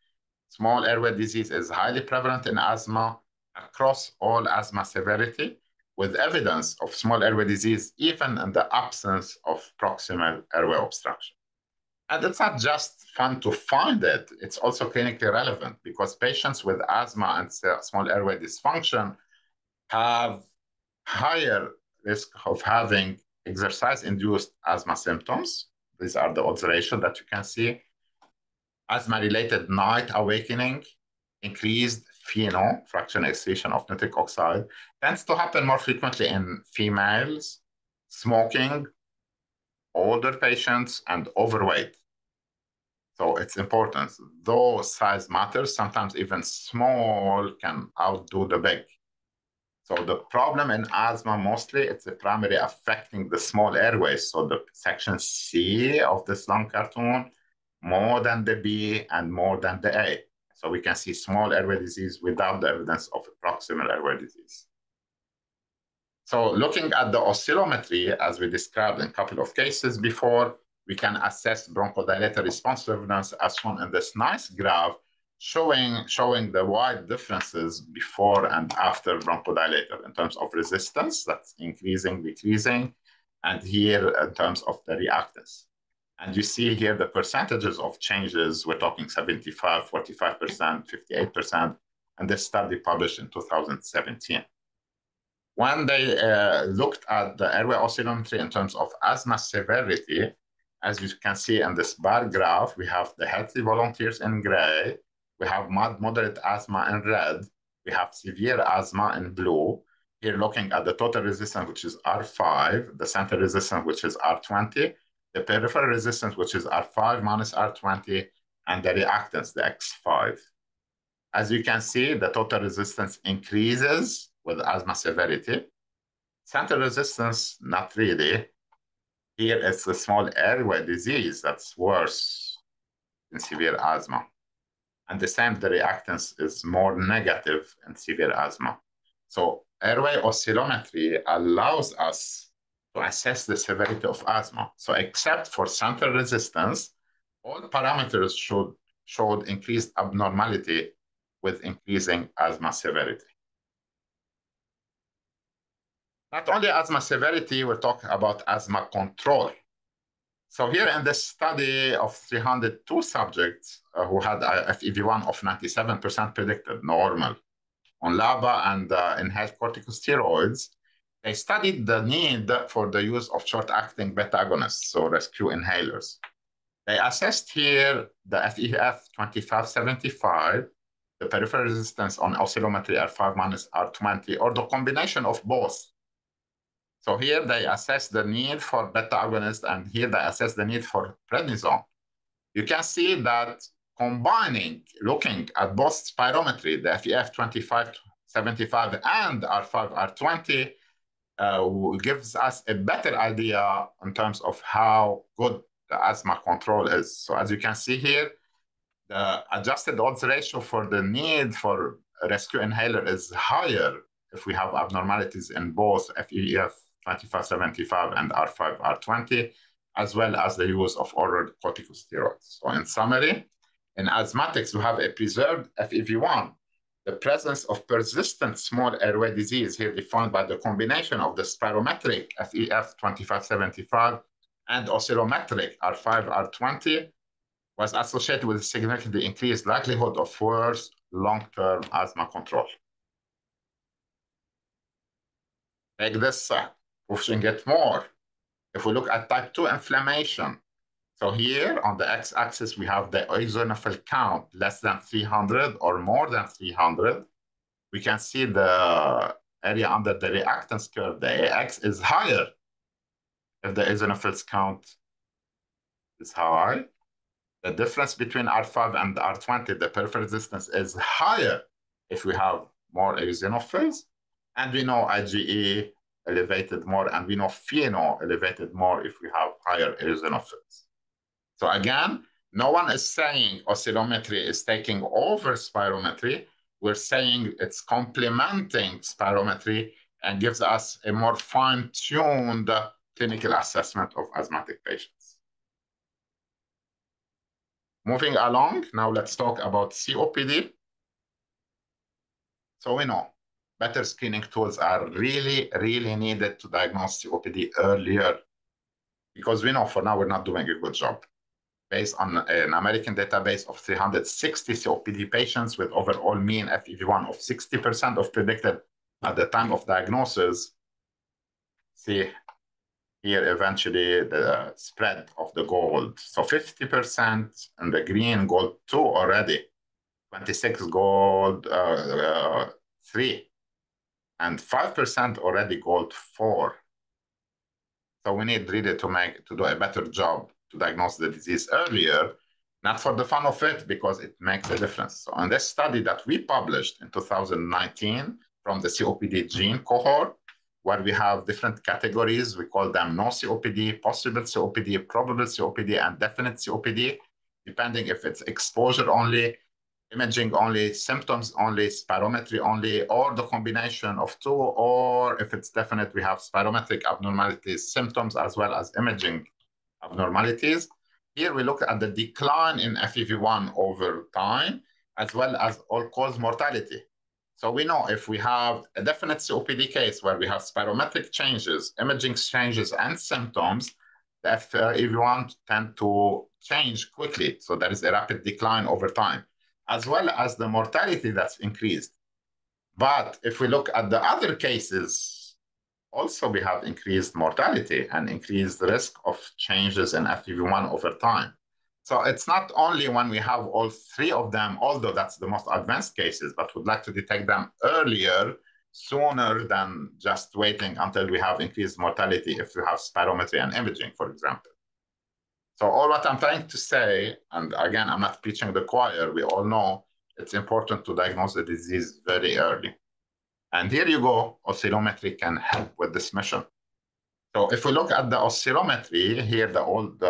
[SPEAKER 2] small airway disease is highly prevalent in asthma across all asthma severity, with evidence of small airway disease even in the absence of proximal airway obstruction. And it's not just fun to find it, it's also clinically relevant because patients with asthma and small airway dysfunction have higher risk of having exercise-induced asthma symptoms. These are the odds ratio that you can see. Asthma-related night awakening, increased FeNO, fraction excretion of nitric oxide, tends to happen more frequently in females, smoking, older patients, and overweight. So it's important. Though size matters, sometimes even small can outdo the big. So the problem in asthma, mostly, it's a primary affecting the small airways. So the section C of this lung cartoon, more than the B and more than the A. So we can see small airway disease without the evidence of proximal airway disease. So looking at the oscillometry, as we described in a couple of cases before, we can assess bronchodilator responsiveness as shown in this nice graph showing the wide differences before and after bronchodilator in terms of resistance, that's increasing, decreasing, and here in terms of the reactance. And you see here the percentages of changes, we're talking 75, 45%, 58%, and this study published in 2017. When they looked at the airway oscillometry in terms of asthma severity, as you can see in this bar graph, we have the healthy volunteers in gray, we have moderate asthma in red, we have severe asthma in blue. Here looking at the total resistance, which is R5, the center resistance, which is R20, the peripheral resistance, which is R5 minus R20, and the reactance, the X5. As you can see, the total resistance increases with asthma severity. Center resistance, not really. Here it's a small airway disease that's worse in severe asthma. And the same, the reactance is more negative in severe asthma. So airway oscillometry allows us to assess the severity of asthma. So except for center resistance, all parameters showed increased abnormality with increasing asthma severity. Not only asthma severity, we're talking about asthma control. So here in this study of 302 subjects who had a FEV1 of 97% predicted, normal, on LABA and inhaled corticosteroids, they studied the need for the use of short-acting beta agonists, so rescue inhalers. They assessed here the FEF 2575, the peripheral resistance on oscillometry R5 minus R20, or the combination of both. So here they assess the need for beta agonists, and here they assess the need for prednisone. You can see that combining, looking at both spirometry, the FEF 2575 and R5, R20, gives us a better idea in terms of how good the asthma control is. So as you can see here, the adjusted odds ratio for the need for a rescue inhaler is higher if we have abnormalities in both FEF 2575 and R5, R20, as well as the use of oral corticosteroids. So in summary, in asthmatics, we have a preserved FEV1, the presence of persistent small airway disease here defined by the combination of the spirometric FEF 2575 and oscillometric R5, R20 was associated with a significantly increased likelihood of worse long-term asthma control. Take this pushing it more. If we look at type 2 inflammation, so here on the x-axis, we have the eosinophil count less than 300 or more than 300. We can see the area under the reactance curve, the AX is higher if the eosinophils count is high. The difference between R5 and R20, the peripheral resistance is higher if we have more eosinophils. And we know IgE elevated more, and we know FeNO elevated more if we have higher eosinophils. So again, no one is saying oscillometry is taking over spirometry. We're saying it's complementing spirometry and gives us a more fine-tuned clinical assessment of asthmatic patients. Moving along, now let's talk about COPD. So we know better screening tools are really, really needed to diagnose COPD earlier, because we know for now we're not doing a good job. Based on an American database of 360 COPD patients with overall mean FEV1 of 60% of predicted at the time of diagnosis, see here eventually the spread of the gold. So 50% in the green, gold 2 already, 26 gold 3, and 5% already gold 4. So we need really to do a better job to diagnose the disease earlier, not for the fun of it, because it makes a difference. So in this study that we published in 2019, from the COPD gene cohort, where we have different categories. We call them no COPD, possible COPD, probable COPD, and definite COPD, depending if it's exposure only, imaging only, symptoms only, spirometry only, or the combination of two, or if it's definite, we have spirometric abnormalities, symptoms, as well as imaging abnormalities. Here we look at the decline in FEV1 over time, as well as all-cause mortality. So we know if we have a definite COPD case where we have spirometric changes, imaging changes, and symptoms, the FEV1 tend to change quickly. So there is a rapid decline over time, as well as the mortality that's increased. But if we look at the other cases, also we have increased mortality and increased risk of changes in FEV1 over time. So it's not only when we have all three of them, although that's the most advanced cases, but we'd like to detect them earlier, sooner than just waiting until we have increased mortality if we have spirometry and imaging, for example. So all what I'm trying to say, and again, I'm not preaching the choir, we all know it's important to diagnose the disease very early. And here you go, oscillometry can help with this mission. So if we look at the oscillometry, here the old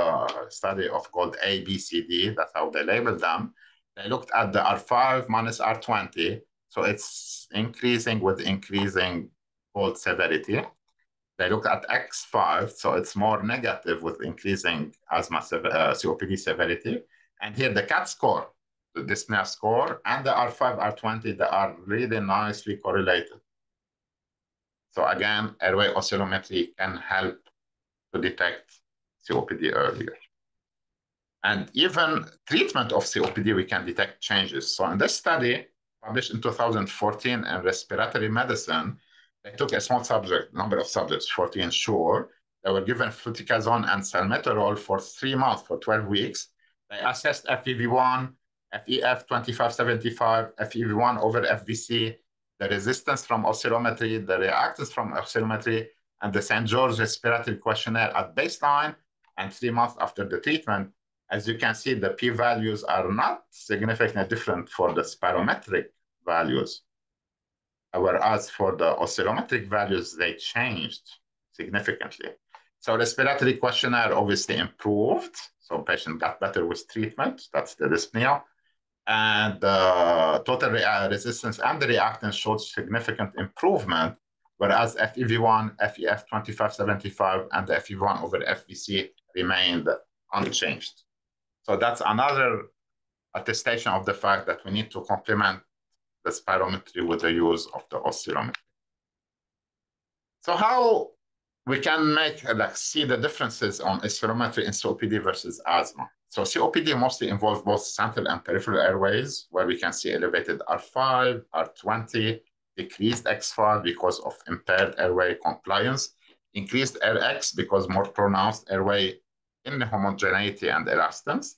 [SPEAKER 2] study of called ABCD, that's how they labeled them. They looked at the R5 minus R20. So it's increasing with increasing cold severity. They look at X5, so it's more negative with increasing asthma COPD severity. And here the CAT score, the dyspnea score, and the R5, R20, they are really nicely correlated. So again, airway oscillometry can help to detect COPD earlier. And even treatment of COPD, we can detect changes. So in this study, published in 2014 in Respiratory Medicine, they took a small number of subjects, 14 sure. They were given fluticasone and salmeterol for 3 months, for 12 weeks. They assessed FEV1, FEF 2575, FEV1 over FVC, the resistance from oscillometry, the reactance from oscillometry, and the St. George Respiratory Questionnaire at baseline and 3 months after the treatment. As you can see, the p-values are not significantly different for the spirometric values, whereas for the oscillometric values, they changed significantly. So respiratory questionnaire obviously improved. So patient got better with treatment. That's the dyspnea. And the total resistance and the reactance showed significant improvement, whereas FEV1, FEF 2575, and the FEV1 over FVC remained unchanged. So that's another attestation of the fact that we need to complement the spirometry with the use of the oscillometry. So how we can see the differences on oscillometry in COPD versus asthma. So COPD mostly involves both central and peripheral airways, where we can see elevated R5, R20, decreased X5 because of impaired airway compliance, increased RX because more pronounced airway inhomogeneity and elastance.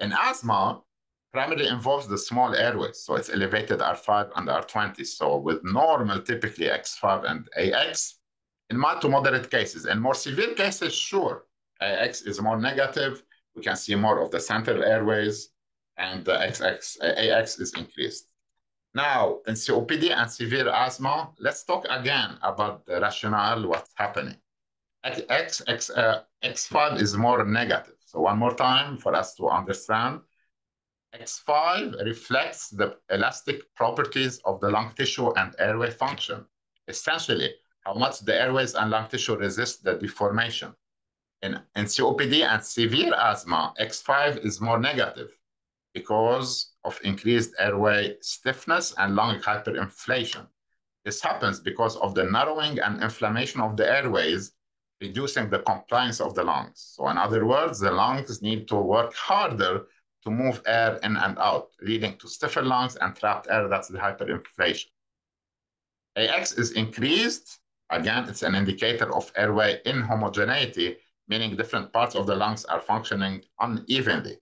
[SPEAKER 2] In asthma, primarily involves the small airways, so it's elevated R5 and R20. So with normal, typically X5 and AX, in mild to moderate cases. In more severe cases, sure, AX is more negative. We can see more of the central airways, and the AX is increased. Now, in COPD and severe asthma, let's talk again about the rationale, what's happening. X5 is more negative. So one more time for us to understand. X5 reflects the elastic properties of the lung tissue and airway function. Essentially, how much the airways and lung tissue resist the deformation. In COPD and severe asthma, X5 is more negative because of increased airway stiffness and lung hyperinflation. This happens because of the narrowing and inflammation of the airways, reducing the compliance of the lungs. So in other words, the lungs need to work harder to move air in and out, leading to stiffer lungs and trapped air. That's the hyperinflation. AX is increased. Again, it's an indicator of airway inhomogeneity, meaning different parts of the lungs are functioning unevenly.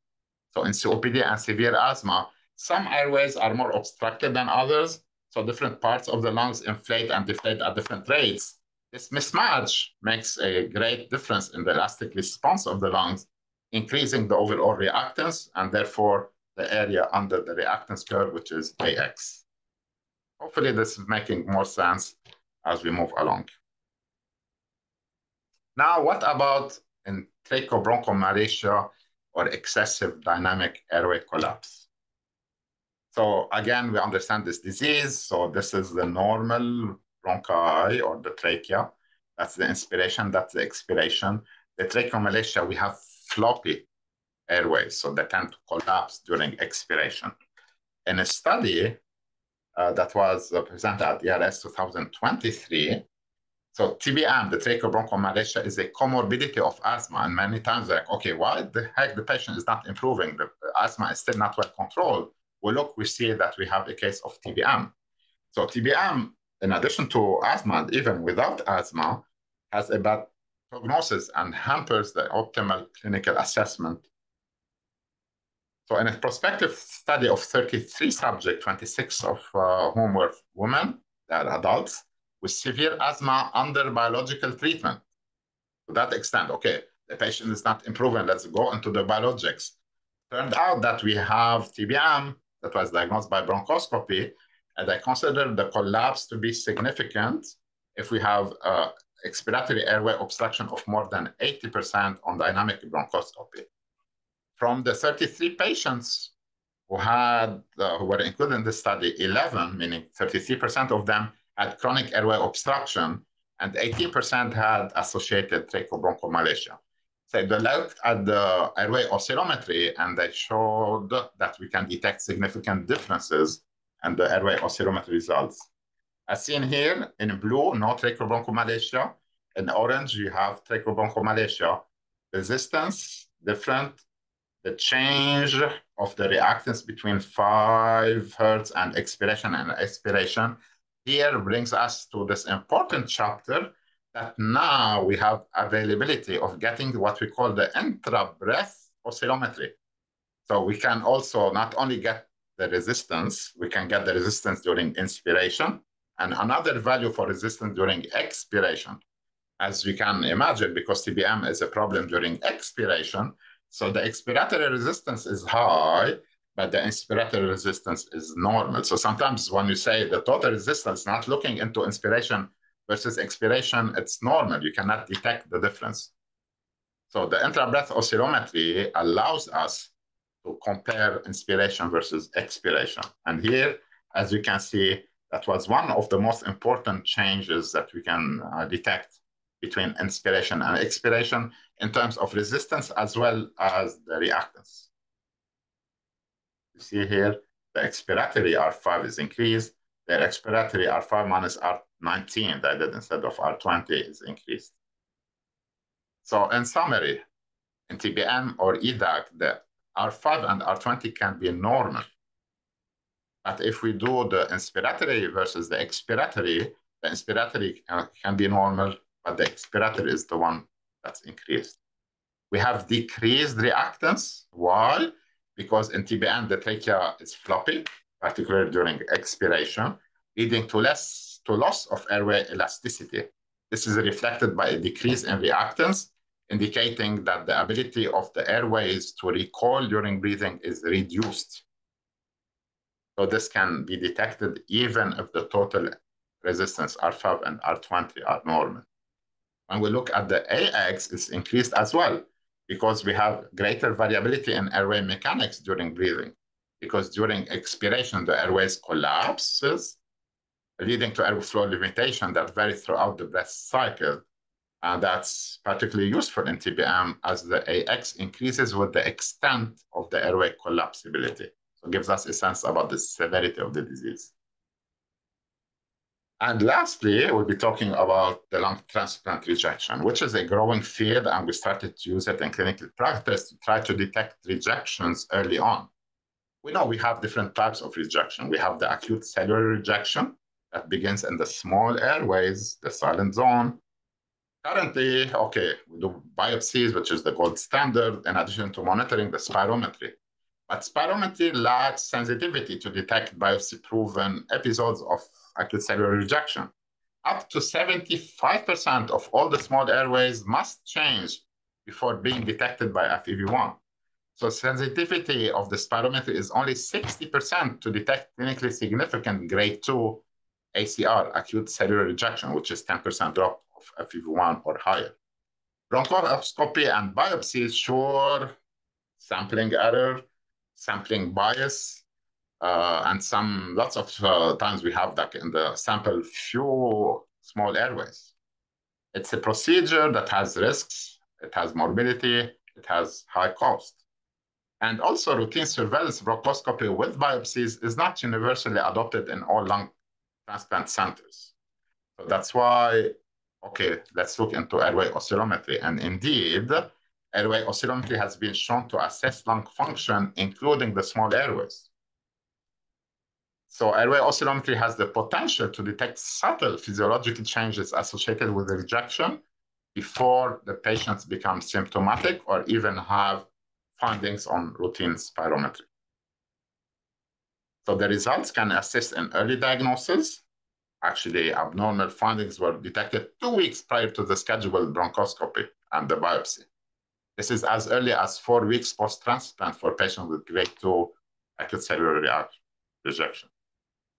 [SPEAKER 2] So in COPD and severe asthma, some airways are more obstructed than others, so different parts of the lungs inflate and deflate at different rates. This mismatch makes a great difference in the elastic response of the lungs, increasing the overall reactance and therefore the area under the reactance curve, which is AX. Hopefully this is making more sense as we move along. Now, what about in tracheobronchomalacia or excessive dynamic airway collapse? So again, we understand this disease. So this is the normal bronchi or the trachea. That's the inspiration, that's the expiration. The tracheomalacia, we have floppy airways, so they tend to collapse during expiration. In a study that was presented at ERS 2023, so TBM, the tracheobronchomalacia, is a comorbidity of asthma. And many times they're like, okay, why the heck the patient is not improving? The asthma is still not well controlled. Well, look, we see that we have a case of TBM. So TBM, in addition to asthma, and even without asthma, has a bad prognosis and hampers the optimal clinical assessment. So in a prospective study of 33 subjects, 26 of whom were women, they are adults, with severe asthma under biological treatment. To that extent, okay, the patient is not improving, let's go into the biologics. Turned out that we have TBM that was diagnosed by bronchoscopy, and I consider the collapse to be significant if we have expiratory airway obstruction of more than 80% on dynamic bronchoscopy. From the 33 patients who were included in the study, 11, meaning 33% of them, had chronic airway obstruction, and 18% had associated tracheobronchomalacia. So they looked at the airway oscilometry, and they showed that we can detect significant differences in the airway oscilometry results. As seen here, in blue, no tracheobronchomalacia. In orange, you have tracheobronchomalacia. Resistance, different. The change of the reactance between 5 hertz and expiration here brings us to this important chapter that now we have availability of getting what we call the intra-breath oscillometry. So we can also not only get the resistance, we can get the resistance during inspiration and another value for resistance during expiration. As we can imagine, because TBM is a problem during expiration, so the expiratory resistance is high, but the inspiratory resistance is normal. So sometimes when you say the total resistance, not looking into inspiration versus expiration, it's normal. You cannot detect the difference. So the intra-breath oscillometry allows us to compare inspiration versus expiration. And here, as you can see, that was one of the most important changes that we can detect between inspiration and expiration in terms of resistance as well as the reactance. You see here, the expiratory R5 is increased. The expiratory R5 minus R19 that I did instead of R20 is increased. So in summary, in TBM or EDAC, the R5 and R20 can be normal. But if we do the inspiratory versus the expiratory can be normal, but the expiratory is the one that's increased. We have decreased reactance. Why? Because in TBM, the trachea is floppy, particularly during expiration, leading to loss of airway elasticity. This is reflected by a decrease in reactance, indicating that the ability of the airways to recoil during breathing is reduced. So this can be detected even if the total resistance R5 and R20 are normal. When we look at the AX, it's increased as well because we have greater variability in airway mechanics during breathing. Because during expiration, the airways collapses, leading to airflow limitation that vary throughout the breath cycle. And that's particularly useful in TBM as the AX increases with the extent of the airway collapsibility. So it gives us a sense about the severity of the disease. And lastly, we'll be talking about the lung transplant rejection, which is a growing field, and we started to use it in clinical practice to try to detect rejections early on. We know we have different types of rejection. We have the acute cellular rejection that begins in the small airways, the silent zone. Currently, okay, we do biopsies, which is the gold standard, in addition to monitoring the spirometry. But spirometry lacks sensitivity to detect biopsy-proven episodes of acute cellular rejection. Up to 75% of all the small airways must change before being detected by FEV1. So sensitivity of the spirometry is only 60% to detect clinically significant grade 2 ACR, acute cellular rejection, which is 10% drop of FEV1 or higher. Bronchoscopy and biopsies show sampling error, sampling bias, and lots of times we have that in the sample few small airways. It's a procedure that has risks, it has morbidity, it has high cost. And also routine surveillance bronchoscopy with biopsies is not universally adopted in all lung transplant centers. So that's why, okay, let's look into airway oscillometry. And indeed, airway oscillometry has been shown to assess lung function, including the small airways. So airway oscillometry has the potential to detect subtle physiological changes associated with the rejection before the patients become symptomatic or even have findings on routine spirometry. So the results can assist in early diagnosis. Actually, abnormal findings were detected 2 weeks prior to the scheduled bronchoscopy and the biopsy. This is as early as 4 weeks post-transplant for patients with grade 2 acute cellular rejection.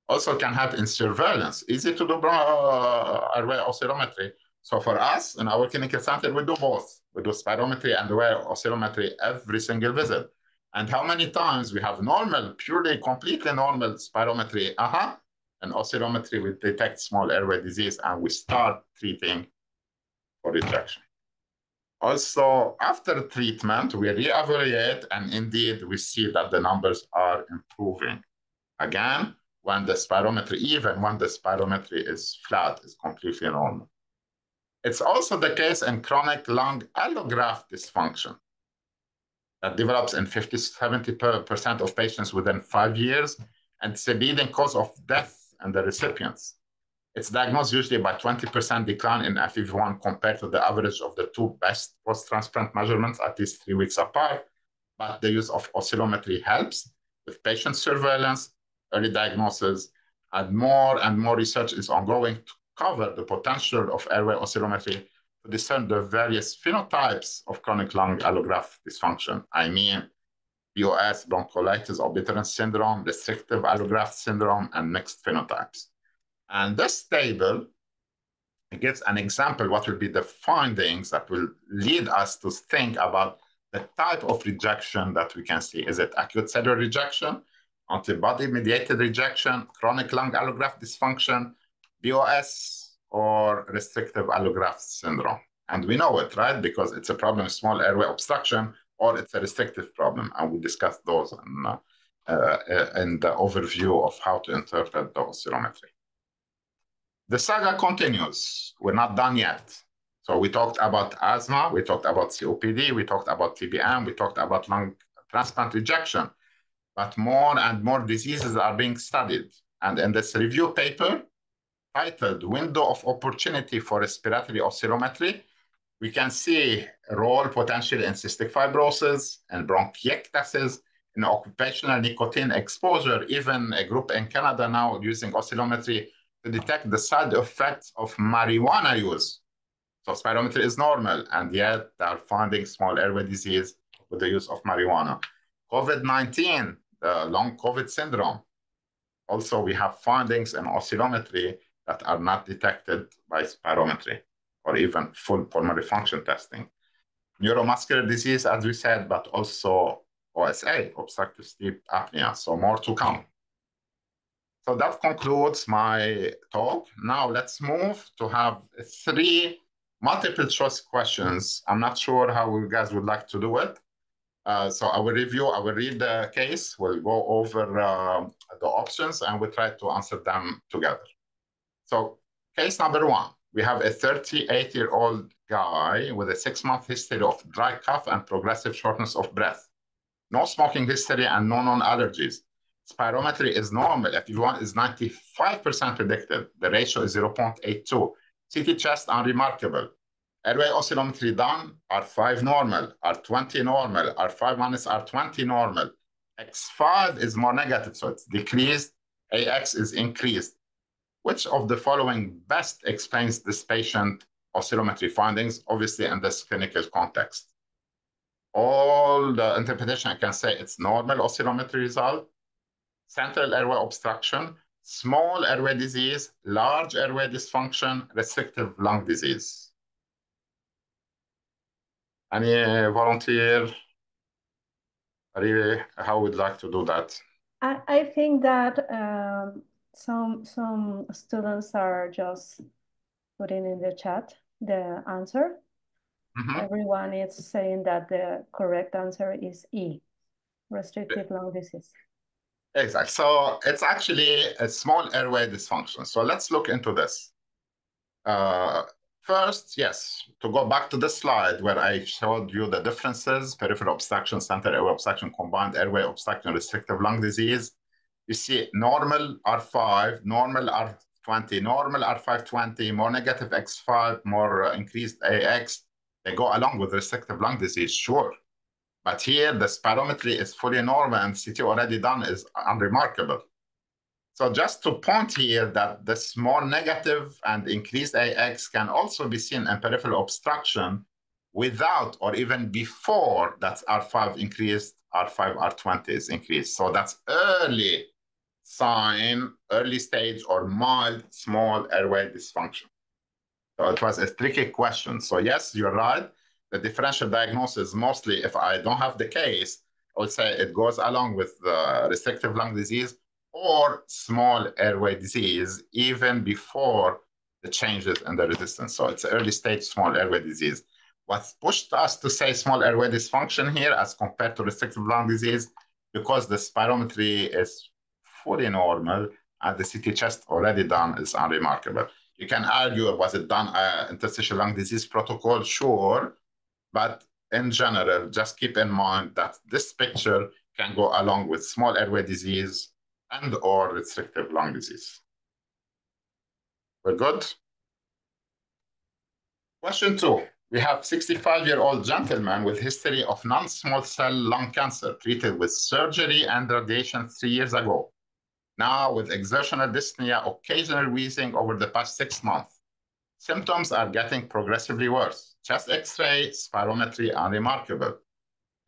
[SPEAKER 2] Also can help in surveillance. Easy to do airway oscillometry. So for us, in our clinical center, we do both. We do spirometry and airway oscillometry every single visit. And how many times we have normal, purely, completely normal spirometry, and oscillometry, we detect small airway disease and we start treating for rejection. Also, after treatment, we reevaluate, and indeed, we see that the numbers are improving. Again, when the spirometry, even when the spirometry is flat, is completely normal. It's also the case in chronic lung allograft dysfunction that develops in 50–70% of patients within 5 years, and it's a leading cause of death in the recipients. It's diagnosed usually by 20% decline in FEV1 compared to the average of the 2 best post-transplant measurements, at least 3 weeks apart. But the use of oscillometry helps with patient surveillance, early diagnosis, and more research is ongoing to cover the potential of airway oscillometry to discern the various phenotypes of chronic lung allograft dysfunction. I mean, BOS, bronchiolitis obliterans syndrome, restrictive allograft syndrome, and mixed phenotypes. And this table gives an example what will be the findings that will lead us to think about the type of rejection that we can see. Is it acute cellular rejection, antibody-mediated rejection, chronic lung allograft dysfunction, BOS, or restrictive allograft syndrome? And we know it, right? Because it's a problem with small airway obstruction, or it's a restrictive problem. And we discussed those in the overview of how to interpret the oscillometry. The saga continues. We're not done yet. So we talked about asthma, we talked about COPD, we talked about TBM, we talked about lung transplant rejection. But more and more diseases are being studied. And in this review paper, titled Window of Opportunity for Respiratory Oscillometry, we can see role potential in cystic fibrosis and bronchiectasis, in occupational nicotine exposure, even a group in Canada now using oscillometry to detect the side effects of marijuana use. So spirometry is normal, and yet they are finding small airway disease with the use of marijuana. COVID-19, the long COVID syndrome. Also, we have findings in oscillometry that are not detected by spirometry or even full pulmonary function testing. Neuromuscular disease, as we said, but also OSA, obstructive sleep apnea. So more to come. So that concludes my talk. Now let's move to have 3 multiple choice questions. I'm not sure how you guys would like to do it. So I will read the case, we'll go over the options, and we'll try to answer them together. So case number 1, we have a 38-year-old guy with a 6-month history of dry cough and progressive shortness of breath. No smoking history and no known allergies. Spirometry is normal. FEV1 is 95% predicted. The ratio is 0.82. CT chest unremarkable. Airway oscillometry done, R5 normal, R20 normal, R5 minus R20 normal. X5 is more negative, so it's decreased. AX is increased. Which of the following best explains this patient oscillometry findings, obviously in this clinical context? All the interpretation I can say it's normal oscillometry result. Central airway obstruction, small airway disease, large airway dysfunction, restrictive lung disease. Any volunteer? Really, how would like to do that?
[SPEAKER 1] I think that some students are just putting in the chat the answer. Everyone is saying that the correct answer is E, restrictive lung disease.
[SPEAKER 2] Exactly. So it's actually a small airway dysfunction. So let's look into this. First, yes, to go back to the slide where I showed you the differences, peripheral obstruction, central airway obstruction, combined airway obstruction, restrictive lung disease. You see normal R5, normal R20, normal R520, more negative X5, more increased AX. They go along with restrictive lung disease, sure. But here the spirometry is fully normal and CT already done is unremarkable. So just to point here that the small negative and increased AX can also be seen in peripheral obstruction without or even before that R5 increased, R5, R20 is increased. So that's early sign, early stage or mild small airway dysfunction. So it was a tricky question. So yes, you're right. The differential diagnosis, mostly if I don't have the case, I would say it goes along with restrictive lung disease or small airway disease, even before the changes in the resistance. So it's early stage small airway disease. What's pushed us to say small airway dysfunction here as compared to restrictive lung disease, because the spirometry is fully normal and the CT chest already done is unremarkable. You can argue, was it done interstitial lung disease protocol? Sure. But in general, just keep in mind that this picture can go along with small airway disease and or restrictive lung disease. We're good? Question 2. We have 65-year-old gentleman with history of non-small cell lung cancer treated with surgery and radiation 3 years ago. Now with exertional dyspnea, occasional wheezing over the past 6 months. Symptoms are getting progressively worse. Chest X-ray, spirometry, unremarkable.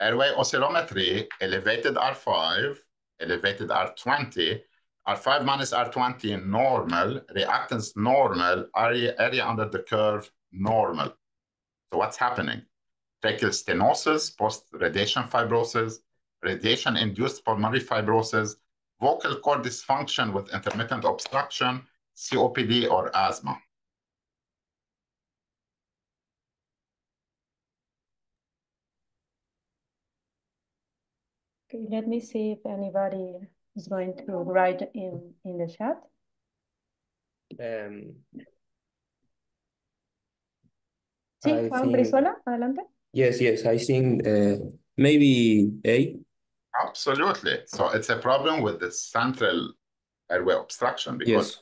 [SPEAKER 2] Airway oscillometry, elevated R5, elevated R20, R5 minus R20 normal, reactance normal, area under the curve normal. So what's happening? Tracheal stenosis, post-radiation fibrosis, radiation-induced pulmonary fibrosis, vocal cord dysfunction with intermittent obstruction, COPD or asthma.
[SPEAKER 1] Okay, let me see if anybody is going to write in the chat. Sí, Juan Brizuela, adelante.
[SPEAKER 3] Yes, I think maybe A.
[SPEAKER 2] Absolutely. So it's a problem with the central airway obstruction because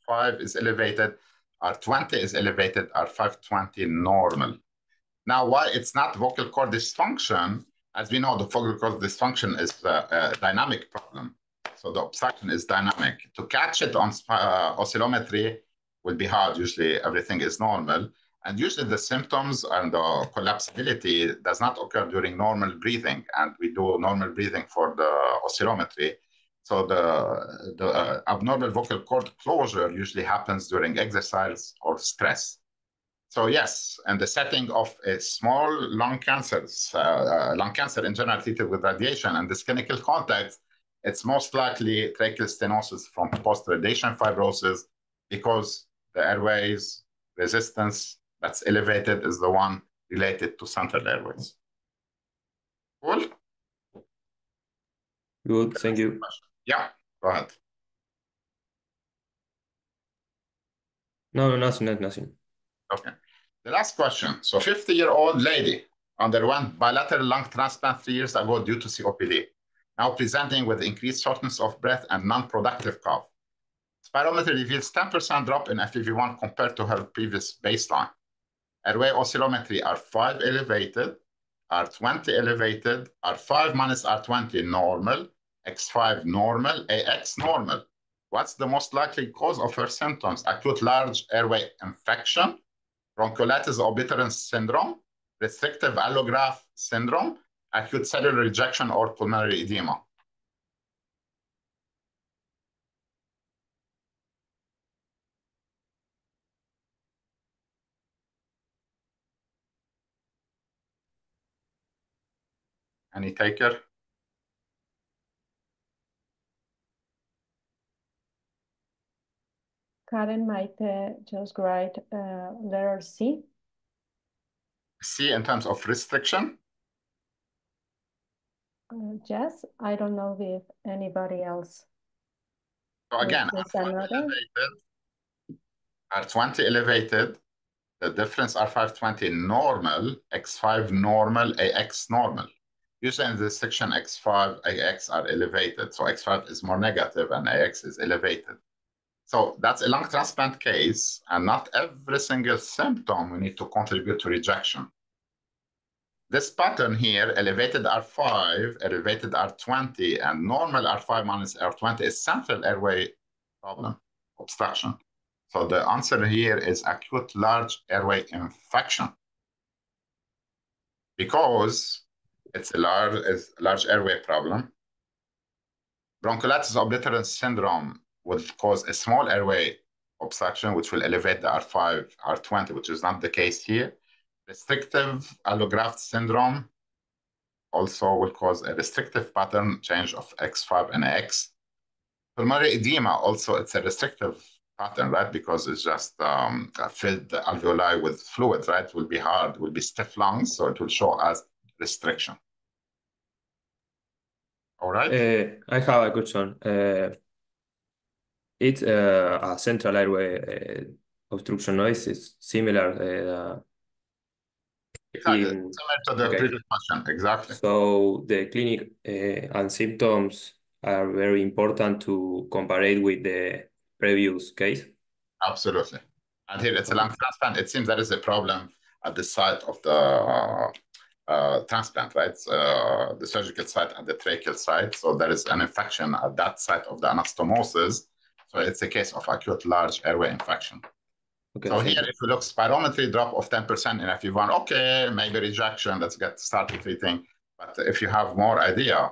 [SPEAKER 2] R5 is elevated, R20 is elevated, R520 normal. Now, why it's not vocal cord dysfunction? As we know, the vocal cord dysfunction is a dynamic problem. So the obstruction is dynamic. To catch it on oscillometry will be hard. Usually everything is normal. And usually the symptoms and the collapsibility does not occur during normal breathing. And we do normal breathing for the oscillometry. So the abnormal vocal cord closure usually happens during exercise or stress. So yes, in the setting of a small lung cancer in general treated with radiation, and this clinical context, it's most likely tracheal stenosis from post-radiation fibrosis because the airways resistance that's elevated is the one related to central airways. Cool?
[SPEAKER 3] Good, thank you.
[SPEAKER 2] Yeah, go ahead.
[SPEAKER 3] No, nothing.
[SPEAKER 2] Okay. The last question. So 50-year-old lady underwent bilateral lung transplant 3 years ago due to COPD. Now presenting with increased shortness of breath and non-productive cough. Spirometry reveals 10% drop in FEV1 compared to her previous baseline. Airway oscillometry R5 elevated, R20 elevated, R5 minus R20 normal, X5 normal, AX normal. What's the most likely cause of her symptoms? Acute large airway infection, bronchiolitis obliterans syndrome, restrictive allograft syndrome, acute cellular rejection, or pulmonary edema. Any taker?
[SPEAKER 1] Karen might just write letter C.
[SPEAKER 2] C in terms of restriction?
[SPEAKER 1] Yes, I don't know if anybody else.
[SPEAKER 2] So again, R20 elevated, the difference R520 normal, X5 normal, AX normal. Usually in this section, X5, AX are elevated. So X5 is more negative and AX is elevated. So that's a lung transplant case, and not every single symptom we need to contribute to rejection. This pattern here, elevated R5, elevated R20, and normal R5 minus R20 is central airway problem, obstruction. So the answer here is acute large airway infection, because it's a large airway problem. Bronchiolitis obliterans syndrome would cause a small airway obstruction, which will elevate the R5, R20, which is not the case here. Restrictive allograft syndrome also will cause a restrictive pattern change of X5 and X. Pulmonary edema, also it's a restrictive pattern, right? Because it's just filled the alveoli with fluid, right? It will be hard, will be stiff lungs, so it will show as restriction. All right?
[SPEAKER 3] I have a question. It's a central airway obstruction noise is similar.
[SPEAKER 2] Exactly. Similar to the previous question, exactly.
[SPEAKER 3] So the clinic and symptoms are very important to compare it with the previous case?
[SPEAKER 2] Absolutely. And here it's a lung transplant. It seems there is a problem at the site of the transplant, right? The surgical site and the tracheal site. So there is an infection at that site of the anastomosis. So it's a case of acute large airway infection. Okay, so here, if you look, spirometry drop of 10% in FEV1, okay, maybe rejection, let's get started treating. But if you have more idea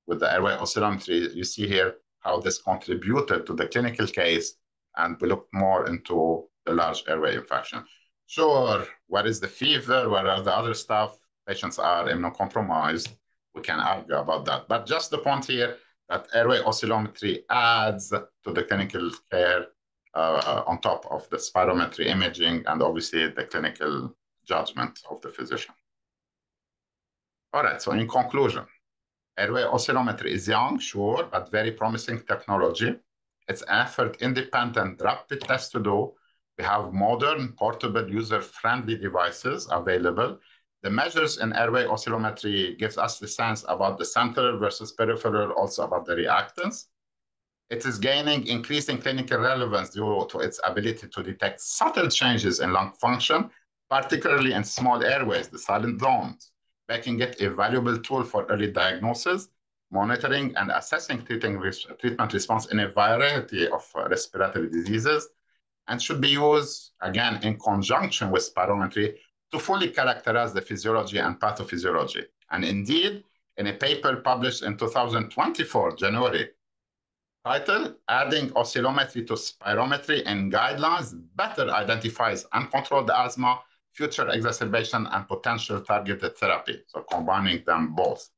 [SPEAKER 2] with the airway oscillometry, you see here how this contributed to the clinical case, and we look more into the large airway infection. Sure, what is the fever? What are the other stuff? Patients are immunocompromised. We can argue about that. But just the point here that airway oscillometry adds to the clinical care on top of the spirometry imaging and obviously the clinical judgment of the physician. All right, so in conclusion, airway oscillometry is young, sure, but very promising technology. It's effort-independent, rapid test to do. We have modern, portable, user-friendly devices available. The measures in airway oscillometry gives us the sense about the central versus peripheral, also about the reactance. It is gaining increasing clinical relevance due to its ability to detect subtle changes in lung function, particularly in small airways, the silent zones, making it a valuable tool for early diagnosis, monitoring, and assessing treatment response in a variety of respiratory diseases, and should be used, again, in conjunction with spirometry to fully characterize the physiology and pathophysiology. And indeed, in a paper published in 2024, January, title, Adding Oscillometry to Spirometry in Guidelines Better Identifies Uncontrolled Asthma, Future Exacerbation, and Potential Targeted Therapy. So combining them both.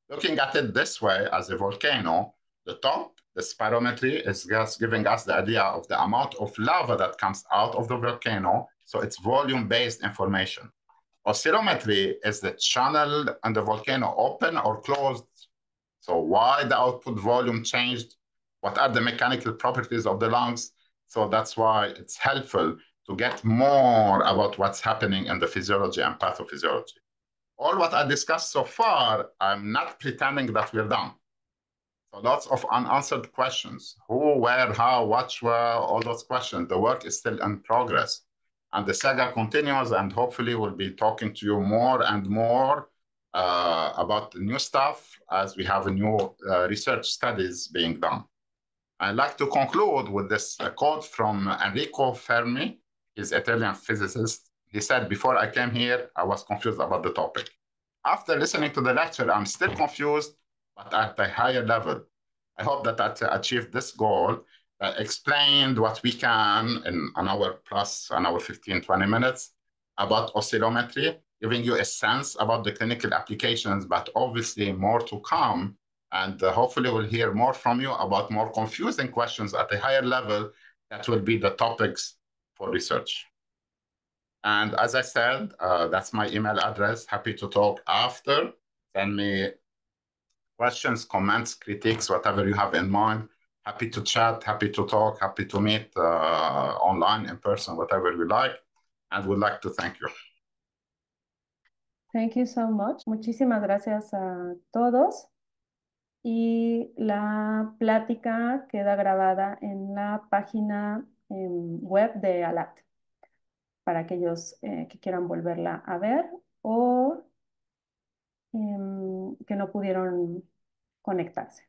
[SPEAKER 2] Looking at it this way as a volcano, the top, the spirometry, is just giving us the idea of the amount of lava that comes out of the volcano. So it's volume-based information. Oscillometry is the channel and the volcano open or closed. So why the output volume changed? What are the mechanical properties of the lungs? So that's why it's helpful to get more about what's happening in the physiology and pathophysiology. All what I discussed so far, I'm not pretending that we're done. So lots of unanswered questions. Who, where, how, what, where, all those questions. The work is still in progress. And the saga continues, and hopefully we'll be talking to you more and more about the new stuff as we have new research studies being done. I'd like to conclude with this quote from Enrico Fermi. He's an Italian physicist. He said, before I came here, I was confused about the topic. After listening to the lecture, I'm still confused, but at a higher level. I hope that I achieved this goal, explained what we can in an hour plus, an hour 15, 20 minutes about oscillometry, giving you a sense about the clinical applications, but obviously more to come. And hopefully we'll hear more from you about more confusing questions at a higher level that will be the topics for research. And as I said, that's my email address. Happy to talk after. Send me questions, comments, critiques, whatever you have in mind. Happy to chat, happy to talk, happy to meet online, in person, whatever you like. And would like to thank you.
[SPEAKER 1] Thank you so much. Muchísimas gracias a todos. Y la plática queda grabada en la página web de ALAT para aquellos que quieran volverla a ver o que no pudieron conectarse.